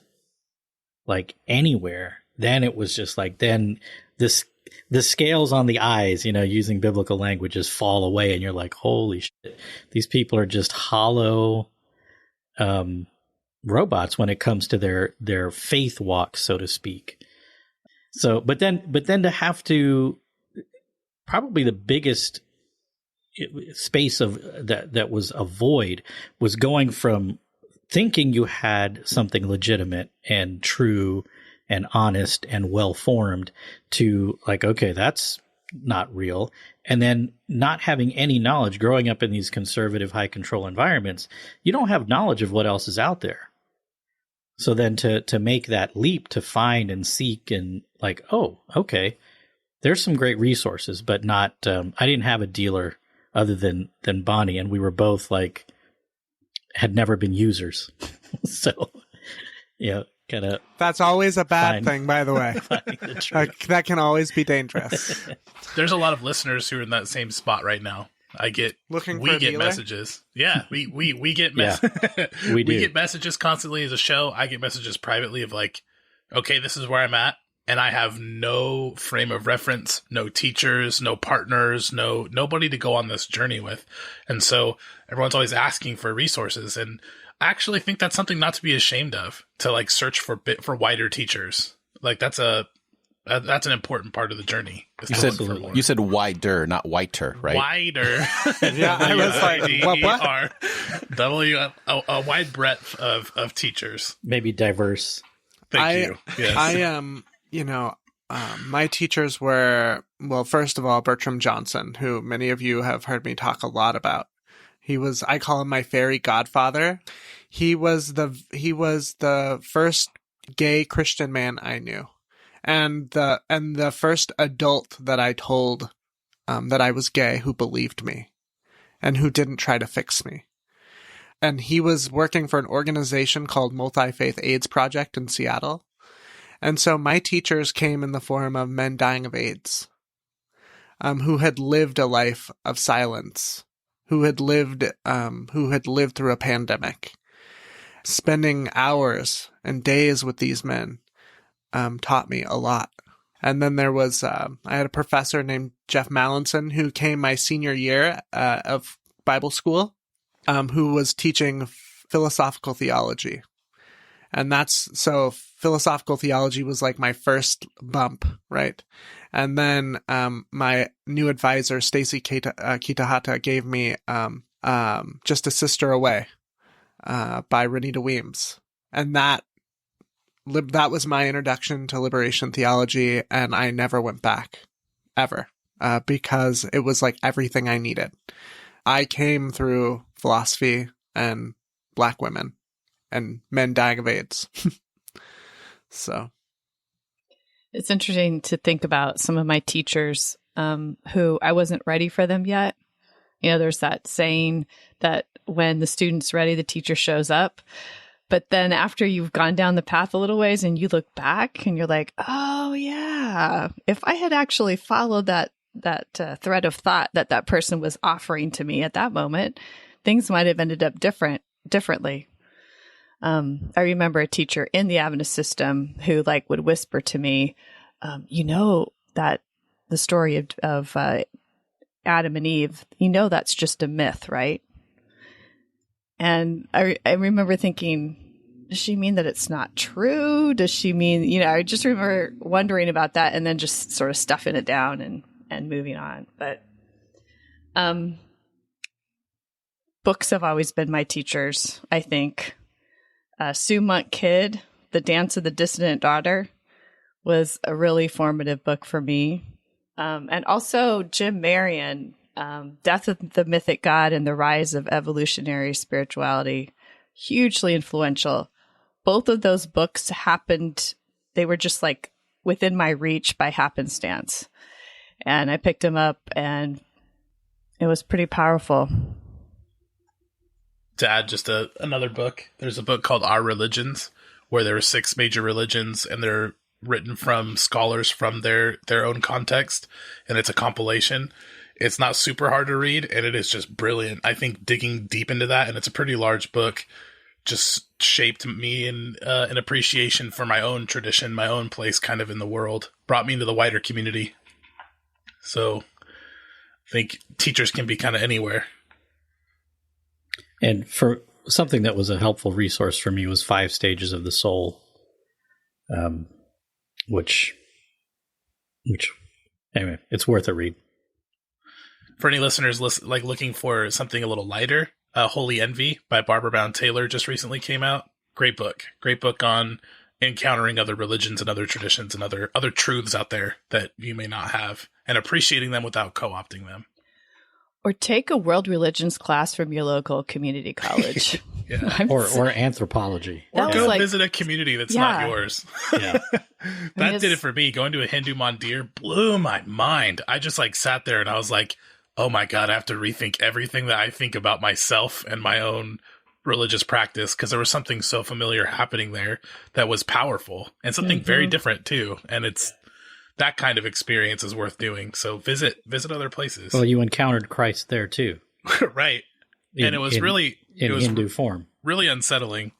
anywhere, then it was just then the scales on the eyes, using biblical languages, fall away, and you're like, holy shit, these people are just hollow robots when it comes to their faith walk, so to speak. So, but then to have to, probably the biggest space of that was a void was going from thinking you had something legitimate and true and honest and well-formed to okay, that's not real. And then not having any knowledge, growing up in these conservative, high control environments, you don't have knowledge of what else is out there. So then to make that leap to find and seek and like, oh, okay, there's some great resources, but not, I didn't have a dealer other than Bonnie, and we were both like, had never been users. So, yeah, kind of. That's always a bad thing, by the way. That can always be dangerous. There's a lot of listeners who are in that same spot right now. We get messages. Yeah, we get we get messages constantly as a show. I get messages privately of like, okay, this is where I'm at, and I have no frame of reference, no teachers, no partners, nobody to go on this journey with. And so everyone's always asking for resources, and I actually think that's something not to be ashamed of, to like search for wider teachers. Like that's an important part of the journey. You said wider, not whiter, right? Wider. Yeah, I was like, what? A wide breadth of teachers. Maybe diverse. Thank you. Yes. I am, my teachers were, well, first of all, Bertram Johnson, who many of you have heard me talk a lot about. I call him my fairy godfather. He was the first gay Christian man I knew. And the first adult that I told that I was gay who believed me and who didn't try to fix me. And he was working for an organization called Multi-Faith AIDS Project in Seattle. And so my teachers came in the form of men dying of AIDS, who had lived a life of silence, who had lived through a pandemic. Spending hours and days with these men taught me a lot. And then there was, I had a professor named Jeff Mallinson who came my senior year of Bible school, who was teaching philosophical theology. And so philosophical theology was like my first bump, right? And then my new advisor, Stacy Kitahata, gave me Just a Sister Away by Renita Weems. And that was my introduction to liberation theology, and I never went back, ever, because it was like everything I needed. I came through philosophy and Black women and men dying of AIDS. So it's interesting to think about some of my teachers who I wasn't ready for them yet. There's that saying that when the student's ready, the teacher shows up. But then after you've gone down the path a little ways and you look back and you're like, oh, yeah, if I had actually followed that thread of thought that person was offering to me at that moment, things might have ended up differently. I remember a teacher in the Adventist system who would whisper to me, that the story of Adam and Eve, that's just a myth, right? And I remember thinking, does she mean that it's not true? Does she mean, I just remember wondering about that and then just sort of stuffing it down and moving on. But books have always been my teachers, I think. Sue Monk Kidd, The Dance of the Dissident Daughter, was a really formative book for me. And also Jim Marion, Death of the Mythic God and the Rise of Evolutionary Spirituality, hugely influential. Both of those books happened, they were just within my reach by happenstance. And I picked them up and it was pretty powerful. To add just another book, there's a book called Our Religions, where there are 6 major religions and they're written from scholars from their own context. And it's a compilation. It's not super hard to read, and it is just brilliant. I think digging deep into that, and it's a pretty large book, just shaped me in an appreciation for my own tradition, my own place kind of in the world, brought me into the wider community. So I think teachers can be kind of anywhere. And for something that was a helpful resource for me was 5 Stages of the Soul, which anyway, it's worth a read. For any listeners looking for something a little lighter, Holy Envy by Barbara Brown Taylor just recently came out. Great book on encountering other religions and other traditions and other truths out there that you may not have, and appreciating them without co-opting them. Or take a world religions class from your local community college. Yeah. or anthropology. Or go visit a community that's not yours. Yeah. That did it for me. Going to a Hindu mandir blew my mind. I just like sat there and I was like, oh my God, I have to rethink everything that I think about myself and my own religious practice, because there was something so familiar happening there that was powerful and something very different too. And it's that kind of experience is worth doing. So visit other places. Well, you encountered Christ there too. Right. And it was really in Hindu form. Really unsettling.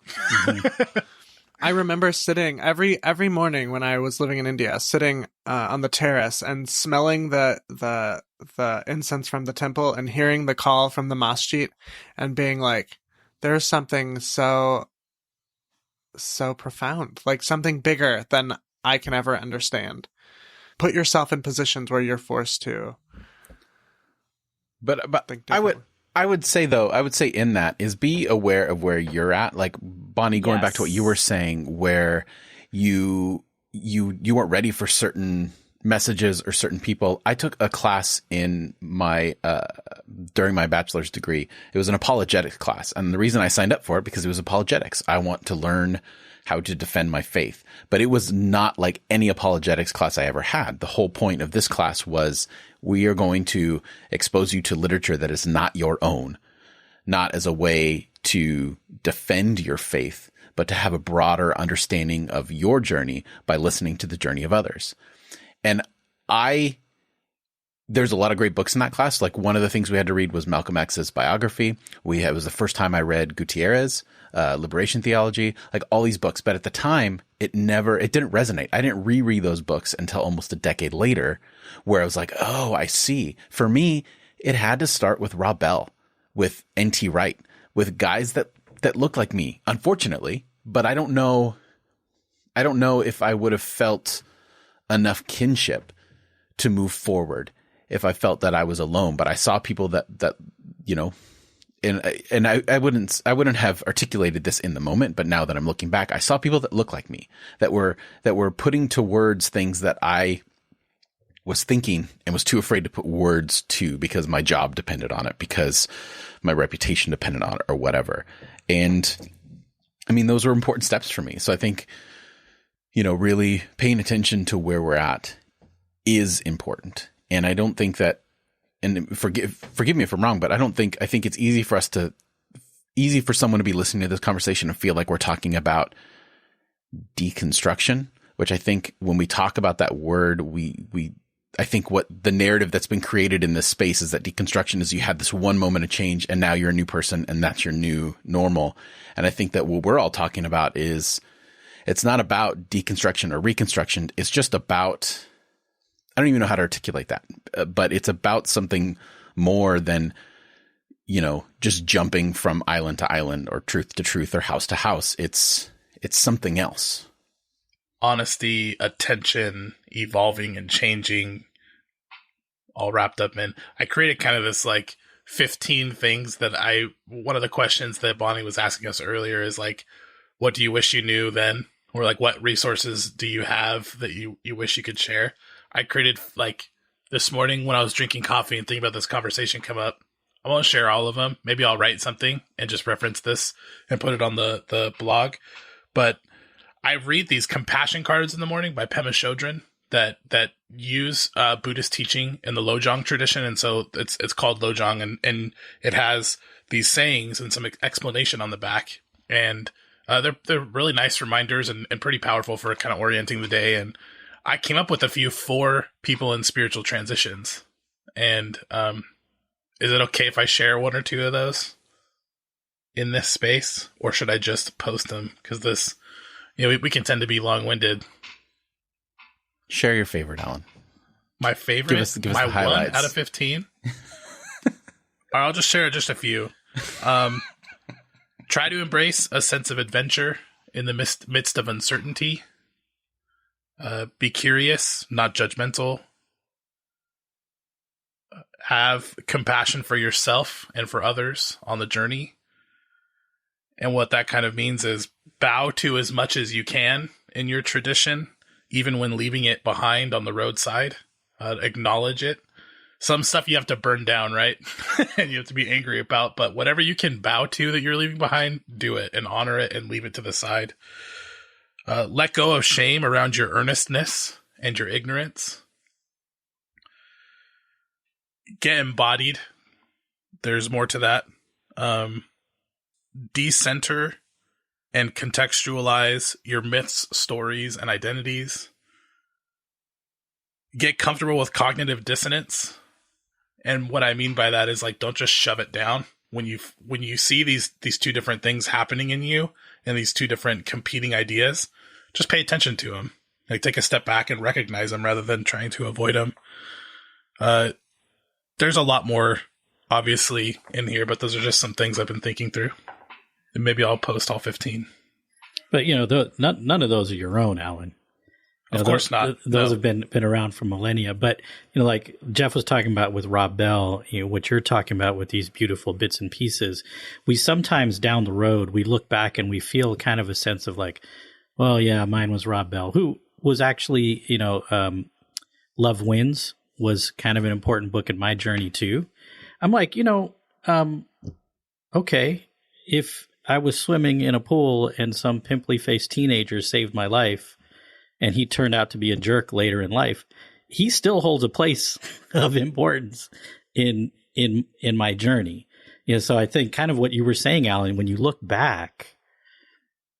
I remember sitting every morning when I was living in India, sitting on the terrace and smelling the incense from the temple and hearing the call from the masjid and being like, there's something so profound, like something bigger than I can ever understand. Put yourself in positions where you're forced to. But I would say in that is be aware of where you're at. Like Bonnie, going back to what you were saying, where you weren't ready for certain messages or certain people. I took a class in my during my bachelor's degree. It was an apologetics class, and the reason I signed up for it because it was apologetics. I want to learn how to defend my faith, but it was not like any apologetics class I ever had. The whole point of this class was we are going to expose you to literature that is not your own, not as a way to defend your faith, but to have a broader understanding of your journey by listening to the journey of others. And there's a lot of great books in that class. Like one of the things we had to read was Malcolm X's biography. It was the first time I read Gutierrez, Liberation Theology, like all these books. But at the time, it didn't resonate. I didn't reread those books until almost a decade later, where I was like, oh, I see. For me, it had to start with Rob Bell, with N.T. Wright, with guys that look like me, unfortunately. But I don't know if I would have felt enough kinship to move forward if I felt that I was alone. But I saw people that you know, and I wouldn't have articulated this in the moment, but now that I'm looking back, I saw people that look like me, that were putting to words things that I was thinking and was too afraid to put words to because my job depended on it, because my reputation depended on it, or whatever. And I mean, those were important steps for me. So I think, you know, really paying attention to where we're at is important. And I don't think that, and forgive me if I'm wrong, but I think it's easy for someone to be listening to this conversation and feel like we're talking about deconstruction, which I think when we talk about that word, I think what the narrative that's been created in this space is that deconstruction is you had this one moment of change and now you're a new person and that's your new normal. And I think that what we're all talking about is, it's not about deconstruction or reconstruction. It's just about, I don't even know how to articulate that, but it's about something more than, you know, just jumping from island to island or truth to truth or house to house. It's something else. Honesty, attention, evolving and changing, all wrapped up in. I created kind of this like 15 things that one of the questions that Bonnie was asking us earlier is like, what do you wish you knew then? Or like, what resources do you have that you wish you could share? I created, like, this morning when I was drinking coffee and thinking about this conversation come up, I won't share all of them. Maybe I'll write something and just reference this and put it on the blog. But I read these compassion cards in the morning by Pema Chodron that use Buddhist teaching in the Lojong tradition. And so it's called Lojong, and it has these sayings and some explanation on the back. And they're really nice reminders and pretty powerful for kind of orienting the day. And I came up with a few for people in spiritual transitions. And is it okay if I share one or two of those in this space, or should I just post them? Because this, you know, we can tend to be long-winded. Share your favorite, Alan. My favorite? Give us my the highlights. 1 out of 15? I'll just share just a few. Try to embrace a sense of adventure in the midst of uncertainty. Be curious, not judgmental. Have compassion for yourself and for others on the journey. And what that kind of means is bow to as much as you can in your tradition, even when leaving it behind on the roadside. Acknowledge it. Some stuff you have to burn down, right? And you have to be angry about, but whatever you can bow to that you're leaving behind, do it and honor it and leave it to the side. Let go of shame around your earnestness and your ignorance. Get embodied. There's more to that. Decenter and contextualize your myths, stories, and identities. Get comfortable with cognitive dissonance. And what I mean by that is, like, don't just shove it down. When you see these two different things happening in you and these two different competing ideas, just pay attention to them. Like, take a step back and recognize them rather than trying to avoid them. There's a lot more, obviously, in here, but those are just some things I've been thinking through. And maybe I'll post all 15. But, none of those are your own, Alan. Of course not. Those have been around for millennia. But, like Jeff was talking about with Rob Bell, what you're talking about with these beautiful bits and pieces, we sometimes down the road, we look back and we feel kind of a sense of like, well, yeah, mine was Rob Bell, who was actually, Love Wins was kind of an important book in my journey too. I'm like, okay, if I was swimming in a pool and some pimply faced teenager saved my life, and he turned out to be a jerk later in life, he still holds a place of importance in my journey. So I think kind of what you were saying, Alan, when you look back,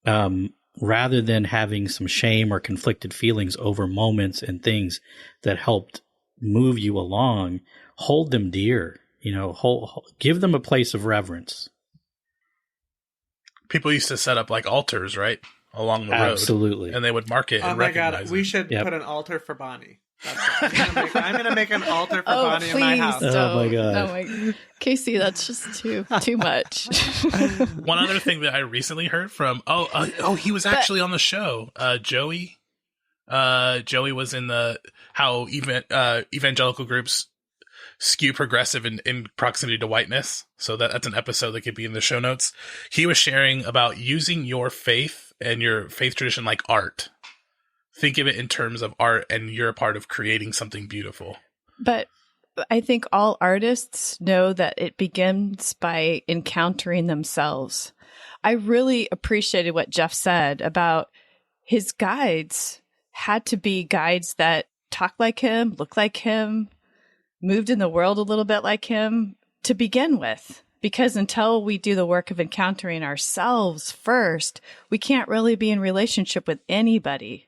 rather than having some shame or conflicted feelings over moments and things that helped move you along, hold them dear. Give them a place of reverence. People used to set up like altars, right? Along the road. Absolutely. And they would mark it and recognize it. Oh my God, we should put an altar for Bonnie. I'm going to make an altar for Bonnie in my house. Don't. Oh my God. Oh my, Casey, that's just too much. One other thing that I recently heard from, he was actually on the show. Joey. Joey was in how evangelical groups skew progressive in proximity to whiteness. So that's an episode that could be in the show notes. He was sharing about using your faith and your faith tradition like art. Think of it in terms of art, and you're a part of creating something beautiful. But I think all artists know that it begins by encountering themselves. I really appreciated what Jeff said about his guides had to be guides that talk like him, look like him, moved in the world a little bit like him to begin with. Because until we do the work of encountering ourselves first, we can't really be in relationship with anybody.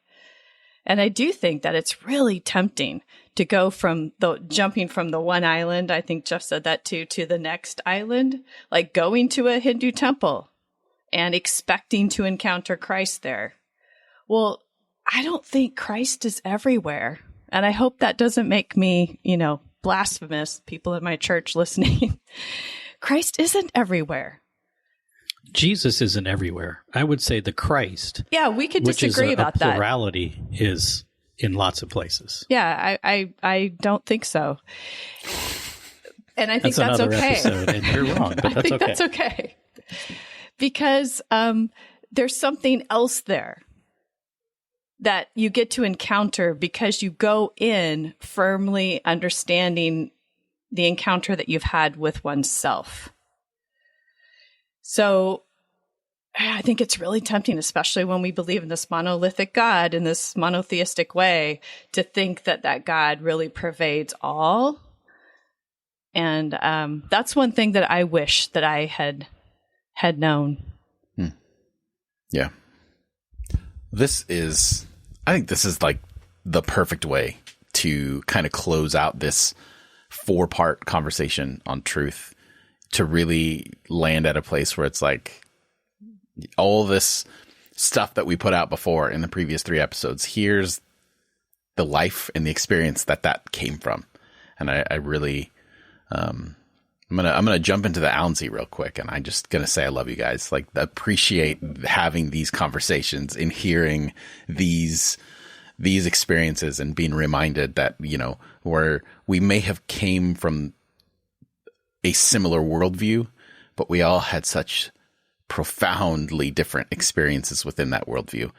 And I do think that it's really tempting to go from jumping from the one island, I think Jeff said that too, to the next island, like going to a Hindu temple and expecting to encounter Christ there. Well, I don't think Christ is everywhere. And I hope that doesn't make me, blasphemous, people in my church listening. Christ isn't everywhere. Jesus isn't everywhere. I would say the Christ. Yeah, we could disagree about that. Plurality is in lots of places. Yeah, I don't think so. And I think that's another okay. Episode, and you're wrong, but that's okay. That's okay. Because there's something else there that you get to encounter because you go in firmly understanding the encounter that you've had with oneself. So I think it's really tempting, especially when we believe in this monolithic God in this monotheistic way, to think that God really pervades all. And that's one thing that I wish that I had known. Yeah. I think this is like the perfect way to kind of close out this 4-part conversation on truth, to really land at a place where it's like all this stuff that we put out before in the previous 3 episodes. Here's the life and the experience that came from. And I really, I'm gonna jump into the Alan seat real quick, and I'm just gonna say I love you guys. Like, appreciate having these conversations and hearing these experiences and being reminded that, where we may have came from a similar worldview, but we all had such profoundly different experiences within that worldview.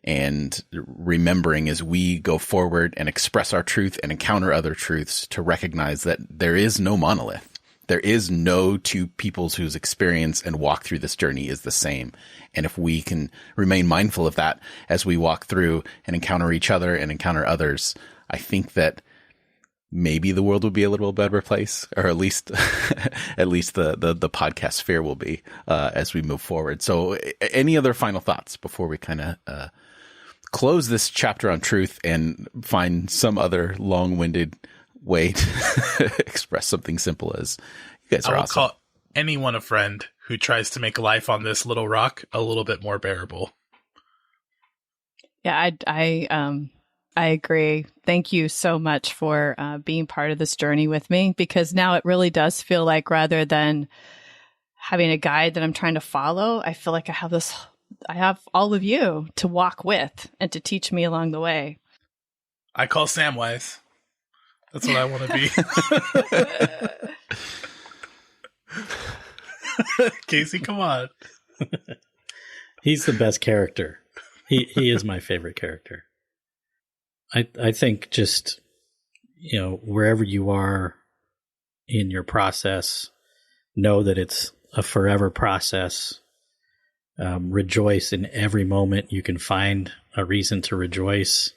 and remembering as we go forward and express our truth and encounter other truths to recognize that there is no monolith. There is no two peoples whose experience and walk through this journey is the same. And if we can remain mindful of that as we walk through and encounter each other and encounter others, I think that maybe the world will be a little better place, or at least at least the podcast sphere will be as we move forward. So any other final thoughts before we kind of close this chapter on truth and find some other long-winded way to express something simple as you guys are awesome. Call anyone a friend who tries to make life on this little rock a little bit more bearable. Yeah, I agree. Thank you so much for being part of this journey with me, because now it really does feel like, rather than having a guide that I'm trying to follow, I feel like I have all of you to walk with and to teach me along the way. I call Samwise. That's what I want to be. Casey, come on. He's the best character. He is my favorite character. I think just, wherever you are in your process, know that it's a forever process. Rejoice in every moment. You can find a reason to rejoice.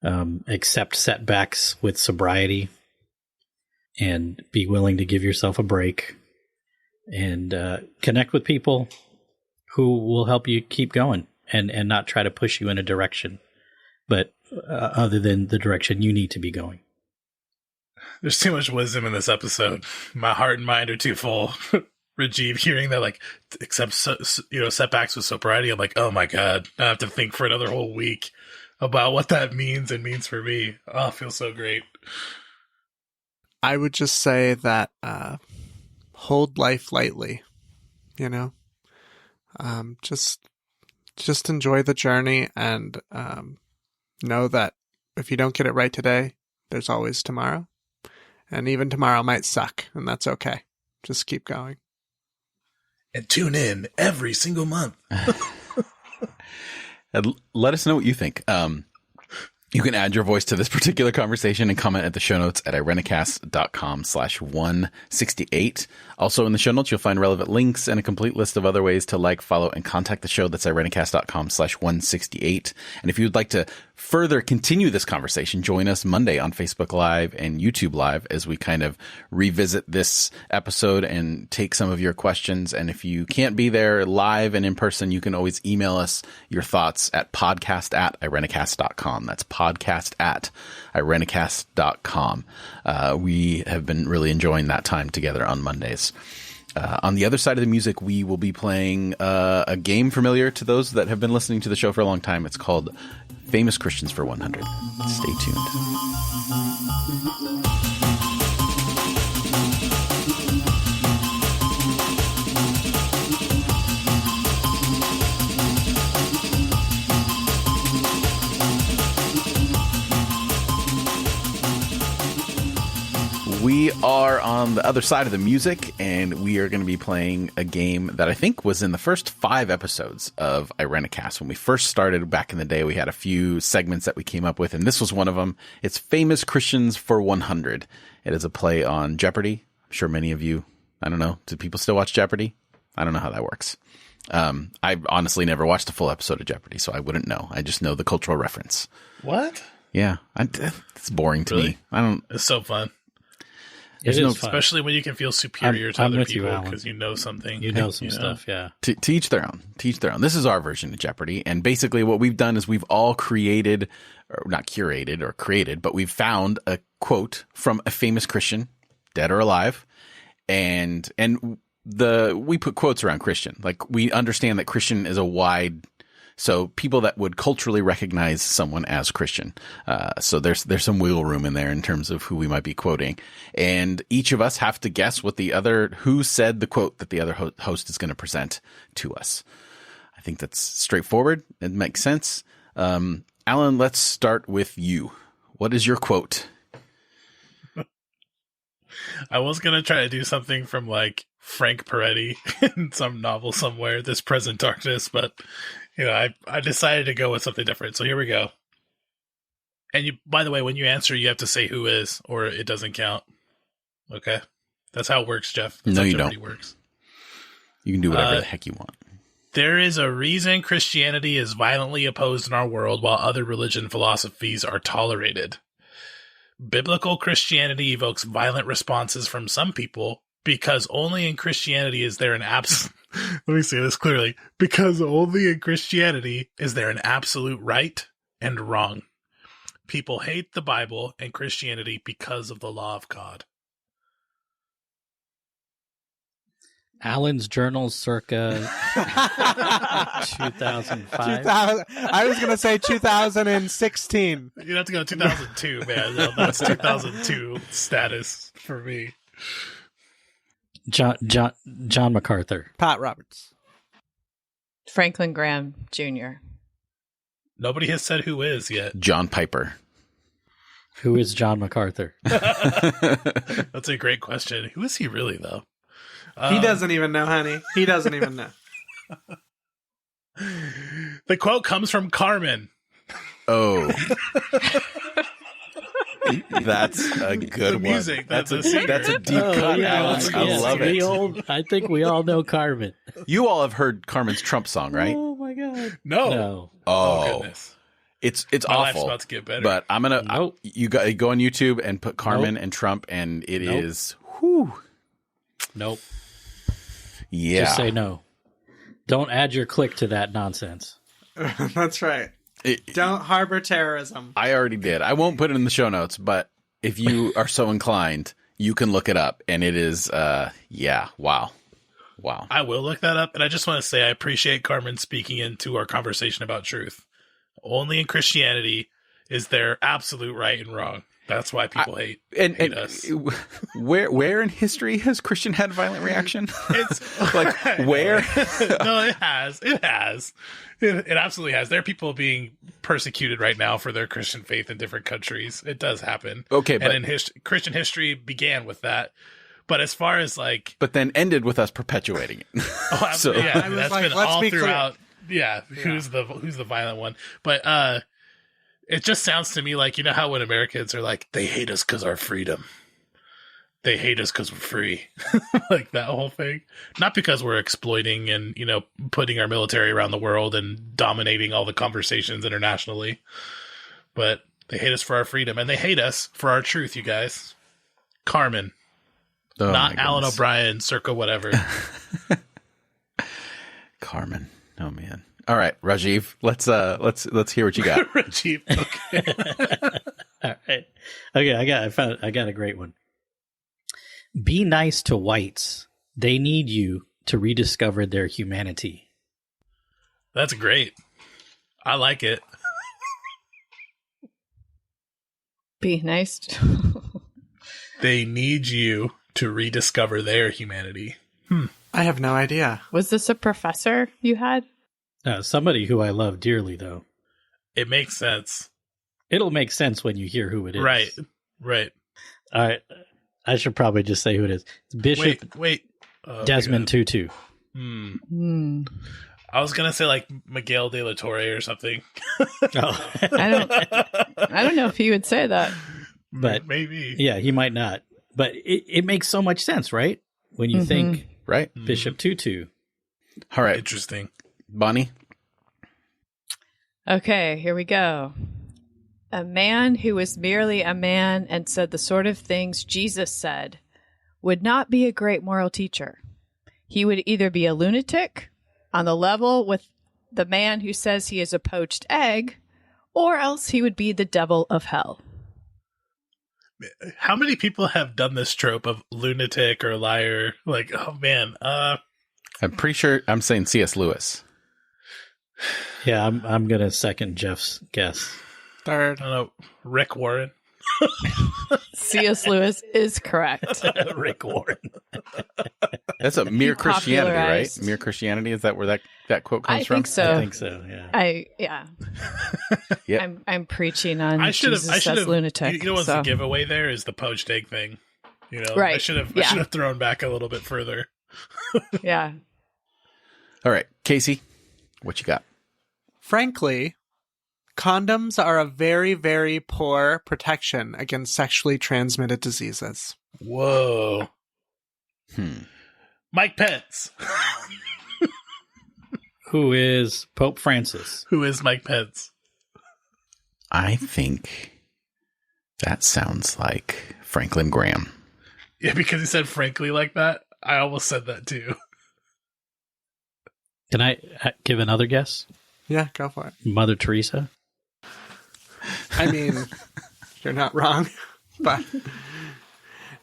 Accept setbacks with sobriety, and be willing to give yourself a break, and connect with people who will help you keep going and not try to push you in a direction, but other than the direction you need to be going. There's too much wisdom in this episode. My heart and mind are too full. Rajiv, hearing that, accept setbacks with sobriety, I'm like, oh my God, I have to think for another whole week about what that means and means for me. Oh, it feels so great. I would just say that hold life lightly, just enjoy the journey, and know that if you don't get it right today, there's always tomorrow, and even tomorrow might suck, and that's okay. Just keep going. And tune in every single month. And let us know what you think. You can add your voice to this particular conversation and comment at the show notes at irenicast.com/168. Also in the show notes, you'll find relevant links and a complete list of other ways to follow, and contact the show. That's irenicast.com/168. And if you'd like to further continue this conversation, join us Monday on Facebook Live and YouTube Live as we kind of revisit this episode and take some of your questions. And if you can't be there live and in person, you can always email us your thoughts at podcast@irenicast.com. That's podcast@irenicast.com. We have been really enjoying that time together on Mondays. On the other side of the music, we will be playing a game familiar to those that have been listening to the show for a long time. It's called Famous Christians for 100. Stay tuned. We are on the other side of the music, and we are going to be playing a game that I think was in the first 5 episodes of Irenicast. When we first started back in the day, we had a few segments that we came up with, and this was one of them. It's Famous Christians for 100. It is a play on Jeopardy. I'm sure many of you, I don't know, do people still watch Jeopardy? I don't know how that works. I honestly never watched a full episode of Jeopardy, so I wouldn't know. I just know the cultural reference. What? Yeah, it's boring to me. It's so fun. It is fun. Especially when you can feel superior to other people because you know something. You know some stuff, yeah. To each their own. To each their own. This is our version of Jeopardy. And basically what we've done is we've all created, or not curated or created, but we've found a quote from a famous Christian, dead or alive. And we put quotes around Christian. Like, we understand that Christian is a wide, so people that would culturally recognize someone as Christian. So there's some wiggle room in there in terms of who we might be quoting. And each of us have to guess who said the quote that the other host is going to present to us. I think that's straightforward. It makes sense. Alan, let's start with you. What is your quote? I was going to try to do something from Frank Peretti in some novel somewhere, This Present Darkness, but I decided to go with something different. So here we go. And you, by the way, when you answer, you have to say who is, or it doesn't count. Okay, that's how it works, Jeff. That's No, how you Jeopardy don't. Works. You can do whatever the heck you want. There is a reason Christianity is violently opposed in our world, while other religion philosophies are tolerated. Biblical Christianity evokes violent responses from some people because only in Christianity is there an let me say this clearly. Because only in Christianity is there an absolute right and wrong. People hate the Bible and Christianity because of the law of God. Allen's Journal circa 2005. I was going to say 2016. You'd have to go 2002, man. No, that's 2002 status for me. John MacArthur. Pat Roberts. Franklin Graham Jr. Nobody has said who is yet. John Piper. Who is John MacArthur? That's a great question. Who is he really, though? He doesn't even know, honey. He doesn't even know. The quote comes from Carmen. Oh. That's a good one. Music. That's a deep cut, Alan. I love it. I think we all know Carmen. You all have heard Carmen's Trump song, right? Oh my god. No. Oh, Goodness. It's My life's awful. about to get better. But I'm gonna Nope. you go on YouTube and put Carmen and Trump, and it is whew. Nope. Yeah. Just say no. Don't add your click to that nonsense. That's right. Don't harbor terrorism. I already did. I won't put it in the show notes, but if you are so inclined, you can look it up, and it is wow. I will look that up, and I just want to say I appreciate Carmen speaking into our conversation about truth. Only in Christianity is there absolute right and wrong. That's why people hate us. Where in history has Christian had violent reaction? It's like where? No, it has. It absolutely has. There are people being persecuted right now for their Christian faith in different countries. It does happen. Okay, but and in Christian history began with that. But as far as but then ended with us perpetuating it. So yeah, that's been all throughout. Yeah, who's the violent one? But it just sounds to me like, you know how when Americans are like, they hate us because our freedom. They hate us because we're free. Like that whole thing. Not because we're exploiting and, putting our military around the world and dominating all the conversations internationally. But they hate us for our freedom. And they hate us for our truth, you guys. Carmen. Oh, not Alan O'Brien, circa whatever. Carmen. Oh man. All right, Rajiv, let's hear what you got. Rajiv. Okay. All right. Okay, I got a great one. Be nice to whites. They need you to rediscover their humanity. That's great. I like it. Be nice. They need you to rediscover their humanity. I have no idea. Was this a professor you had? Somebody who I love dearly, though. It makes sense. It'll make sense when you hear who it is. Right. All right. I should probably just say who it is. It's Bishop Wait. Oh, Desmond Tutu. I was gonna say like Miguel de la Torre or something. Oh. I don't know if he would say that. But maybe. Yeah, he might not. But it makes so much sense, right? When you think right, Bishop Tutu. All right, Interesting. Bonnie. Okay, here we go. A man who was merely a man and said the sort of things Jesus said would not be a great moral teacher. He would either be a lunatic on the level with the man who says he is a poached egg, or else he would be the devil of hell. How many people have done this trope of lunatic or liar? Like, oh man, I'm pretty sure I'm saying C.S. Lewis. Yeah, I'm gonna second Jeff's guess. Third. I don't know, Rick Warren. C.S. Lewis is correct. Rick Warren. That's a mere Christianity, right? popularized- Mere Christianity. Is that where that quote comes I from? think so. I think so. Yeah. Yep. I'm preaching on I should have. Jesus as lunatic. You know what's so. the giveaway there is the poached egg thing. Right. I should have thrown back a little bit further. Yeah. All right, Casey, what you got? Frankly, condoms are a very, very poor protection against sexually transmitted diseases. Whoa. Mike Pence. Who is Pope Francis? Who is Mike Pence? I think that sounds like Franklin Graham. Yeah, because he said frankly like that. I almost said that too. Can I give another guess? Yeah, go for it. Mother Teresa? I mean, you're not wrong, but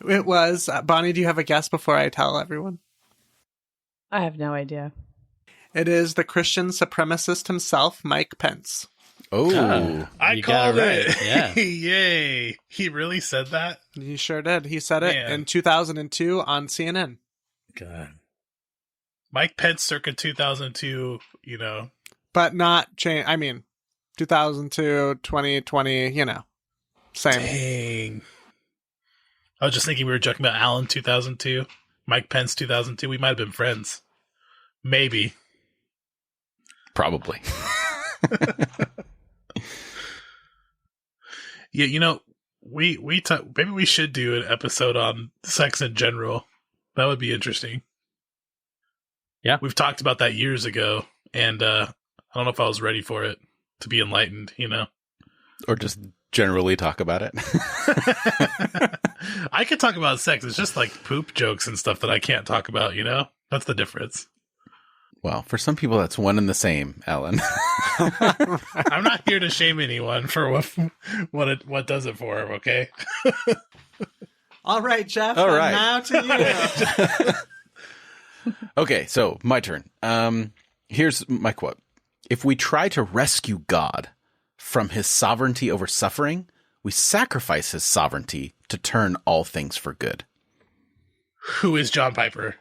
it was. Bonnie, do you have a guess before I tell everyone? I have no idea. It is the Christian supremacist himself, Mike Pence. Oh, I You got called it it. right. Yeah. Yay. He really said that? He sure did. He said it Man. in 2002 on CNN. God. Mike Pence circa 2002, you know. But not change. I mean, 2002, 2020, same. Dang. I was just thinking we were joking about Alan 2002, Mike Pence 2002. We might have been friends. Maybe. probably. Yeah, you know, maybe we should do an episode on sex in general. That would be interesting. Yeah. We've talked about that years ago, and I don't know if I was ready for it, to be enlightened, you know? Or just generally talk about it. I could talk about sex. It's just like poop jokes and stuff that I can't talk about, you know? That's the difference. Well, for some people, that's one and the same, Alan. I'm not here to shame anyone for what does it for them, okay? All right, Jeff. All and right. now to you. Okay, so my turn. Here's my quote. If we try to rescue God from his sovereignty over suffering, we sacrifice his sovereignty to turn all things for good. Who is John Piper?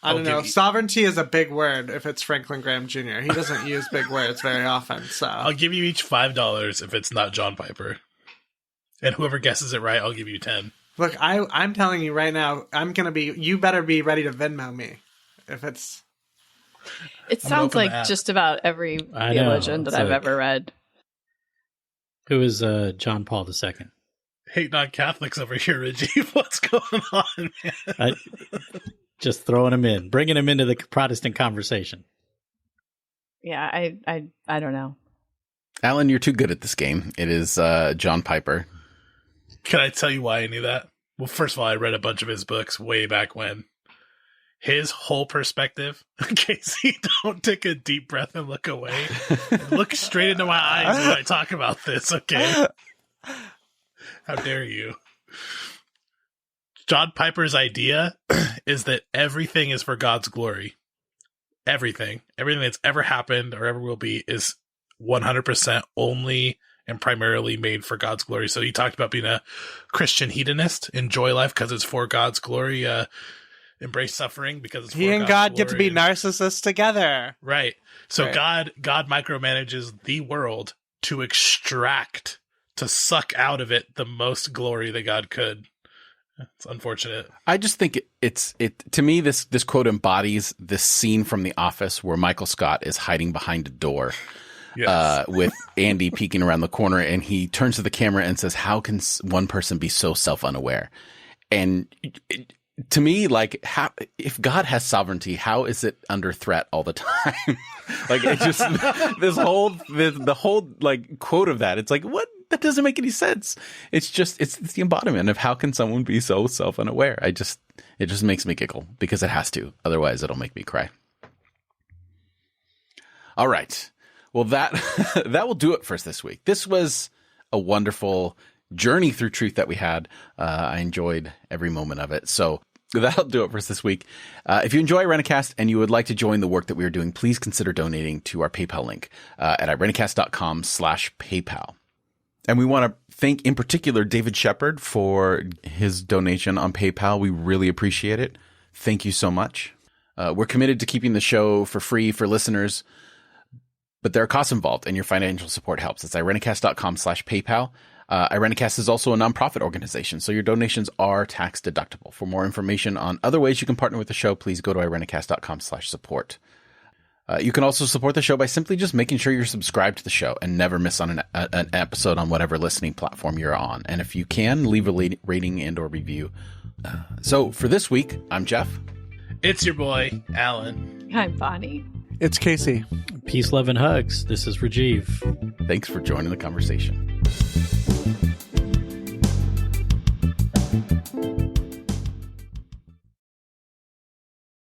I don't I'll know. give you- Sovereignty is a big word if it's Franklin Graham Jr. He doesn't use big words very often, so. I'll give you each $5 if it's not John Piper. And whoever guesses it right, I'll give you 10. Look, I'm telling you right now, you better be ready to Venmo me if it's. It I'm sounds open to like that. just about every I know, theologian that it's I've like- ever read. Who is John Paul II? Hate not Catholics over here, Reggie. What's going on, man? Just throwing him in, bringing him into the Protestant conversation. Yeah, I don't know. Alan, you're too good at this game. It is John Piper. Can I tell you why I knew that? Well, first of all, I read a bunch of his books way back when. His whole perspective, Casey, don't take a deep breath and look away. Look straight into my eyes when I talk about this, okay? How dare you? John Piper's idea is that everything is for God's glory. Everything that's ever happened or ever will be is 100% only and primarily made for God's glory. So he talked about being a Christian hedonist, enjoy life because it's for God's glory, embrace suffering because it's for He and God's God get to glory. be narcissists together. Right. So Right. God micromanages the world to extract, to suck out of it the most glory that God could. It's unfortunate. I just think it to me this quote embodies this scene from The Office where Michael Scott is hiding behind a door Yes. with Andy peeking around the corner, and he turns to the camera and says, "How can one person be so self-unaware?" And to me, like, if God has sovereignty, how is it under threat all the time? Like, it just the whole like quote of that. It's like, what? That doesn't make any sense. It's the embodiment of how can someone be so self-unaware. It just makes me giggle because it has to. Otherwise, it'll make me cry. All right. Well, that will do it for us this week. This was a wonderful journey through truth that we had. I enjoyed every moment of it. So that'll do it for us this week. If you enjoy Irenicast and you would like to join the work that we are doing, please consider donating to our PayPal link at irenicast.com/PayPal. And we want to thank in particular David Shepard for his donation on PayPal. We really appreciate it. Thank you so much. We're committed to keeping the show for free for listeners, but there are costs involved and your financial support helps. It's irenicast.com/PayPal. Irenicast is also a nonprofit organization, so your donations are tax deductible. For more information on other ways you can partner with the show, please go to irenicast.com/support. You can also support the show by simply just making sure you're subscribed to the show and never miss on an episode on whatever listening platform you're on. And if you can, leave a rating and or review. So for this week, I'm Jeff. It's your boy, Alan. I'm Bonnie. It's Casey. Peace, love, and hugs. This is Rajiv. Thanks for joining the conversation.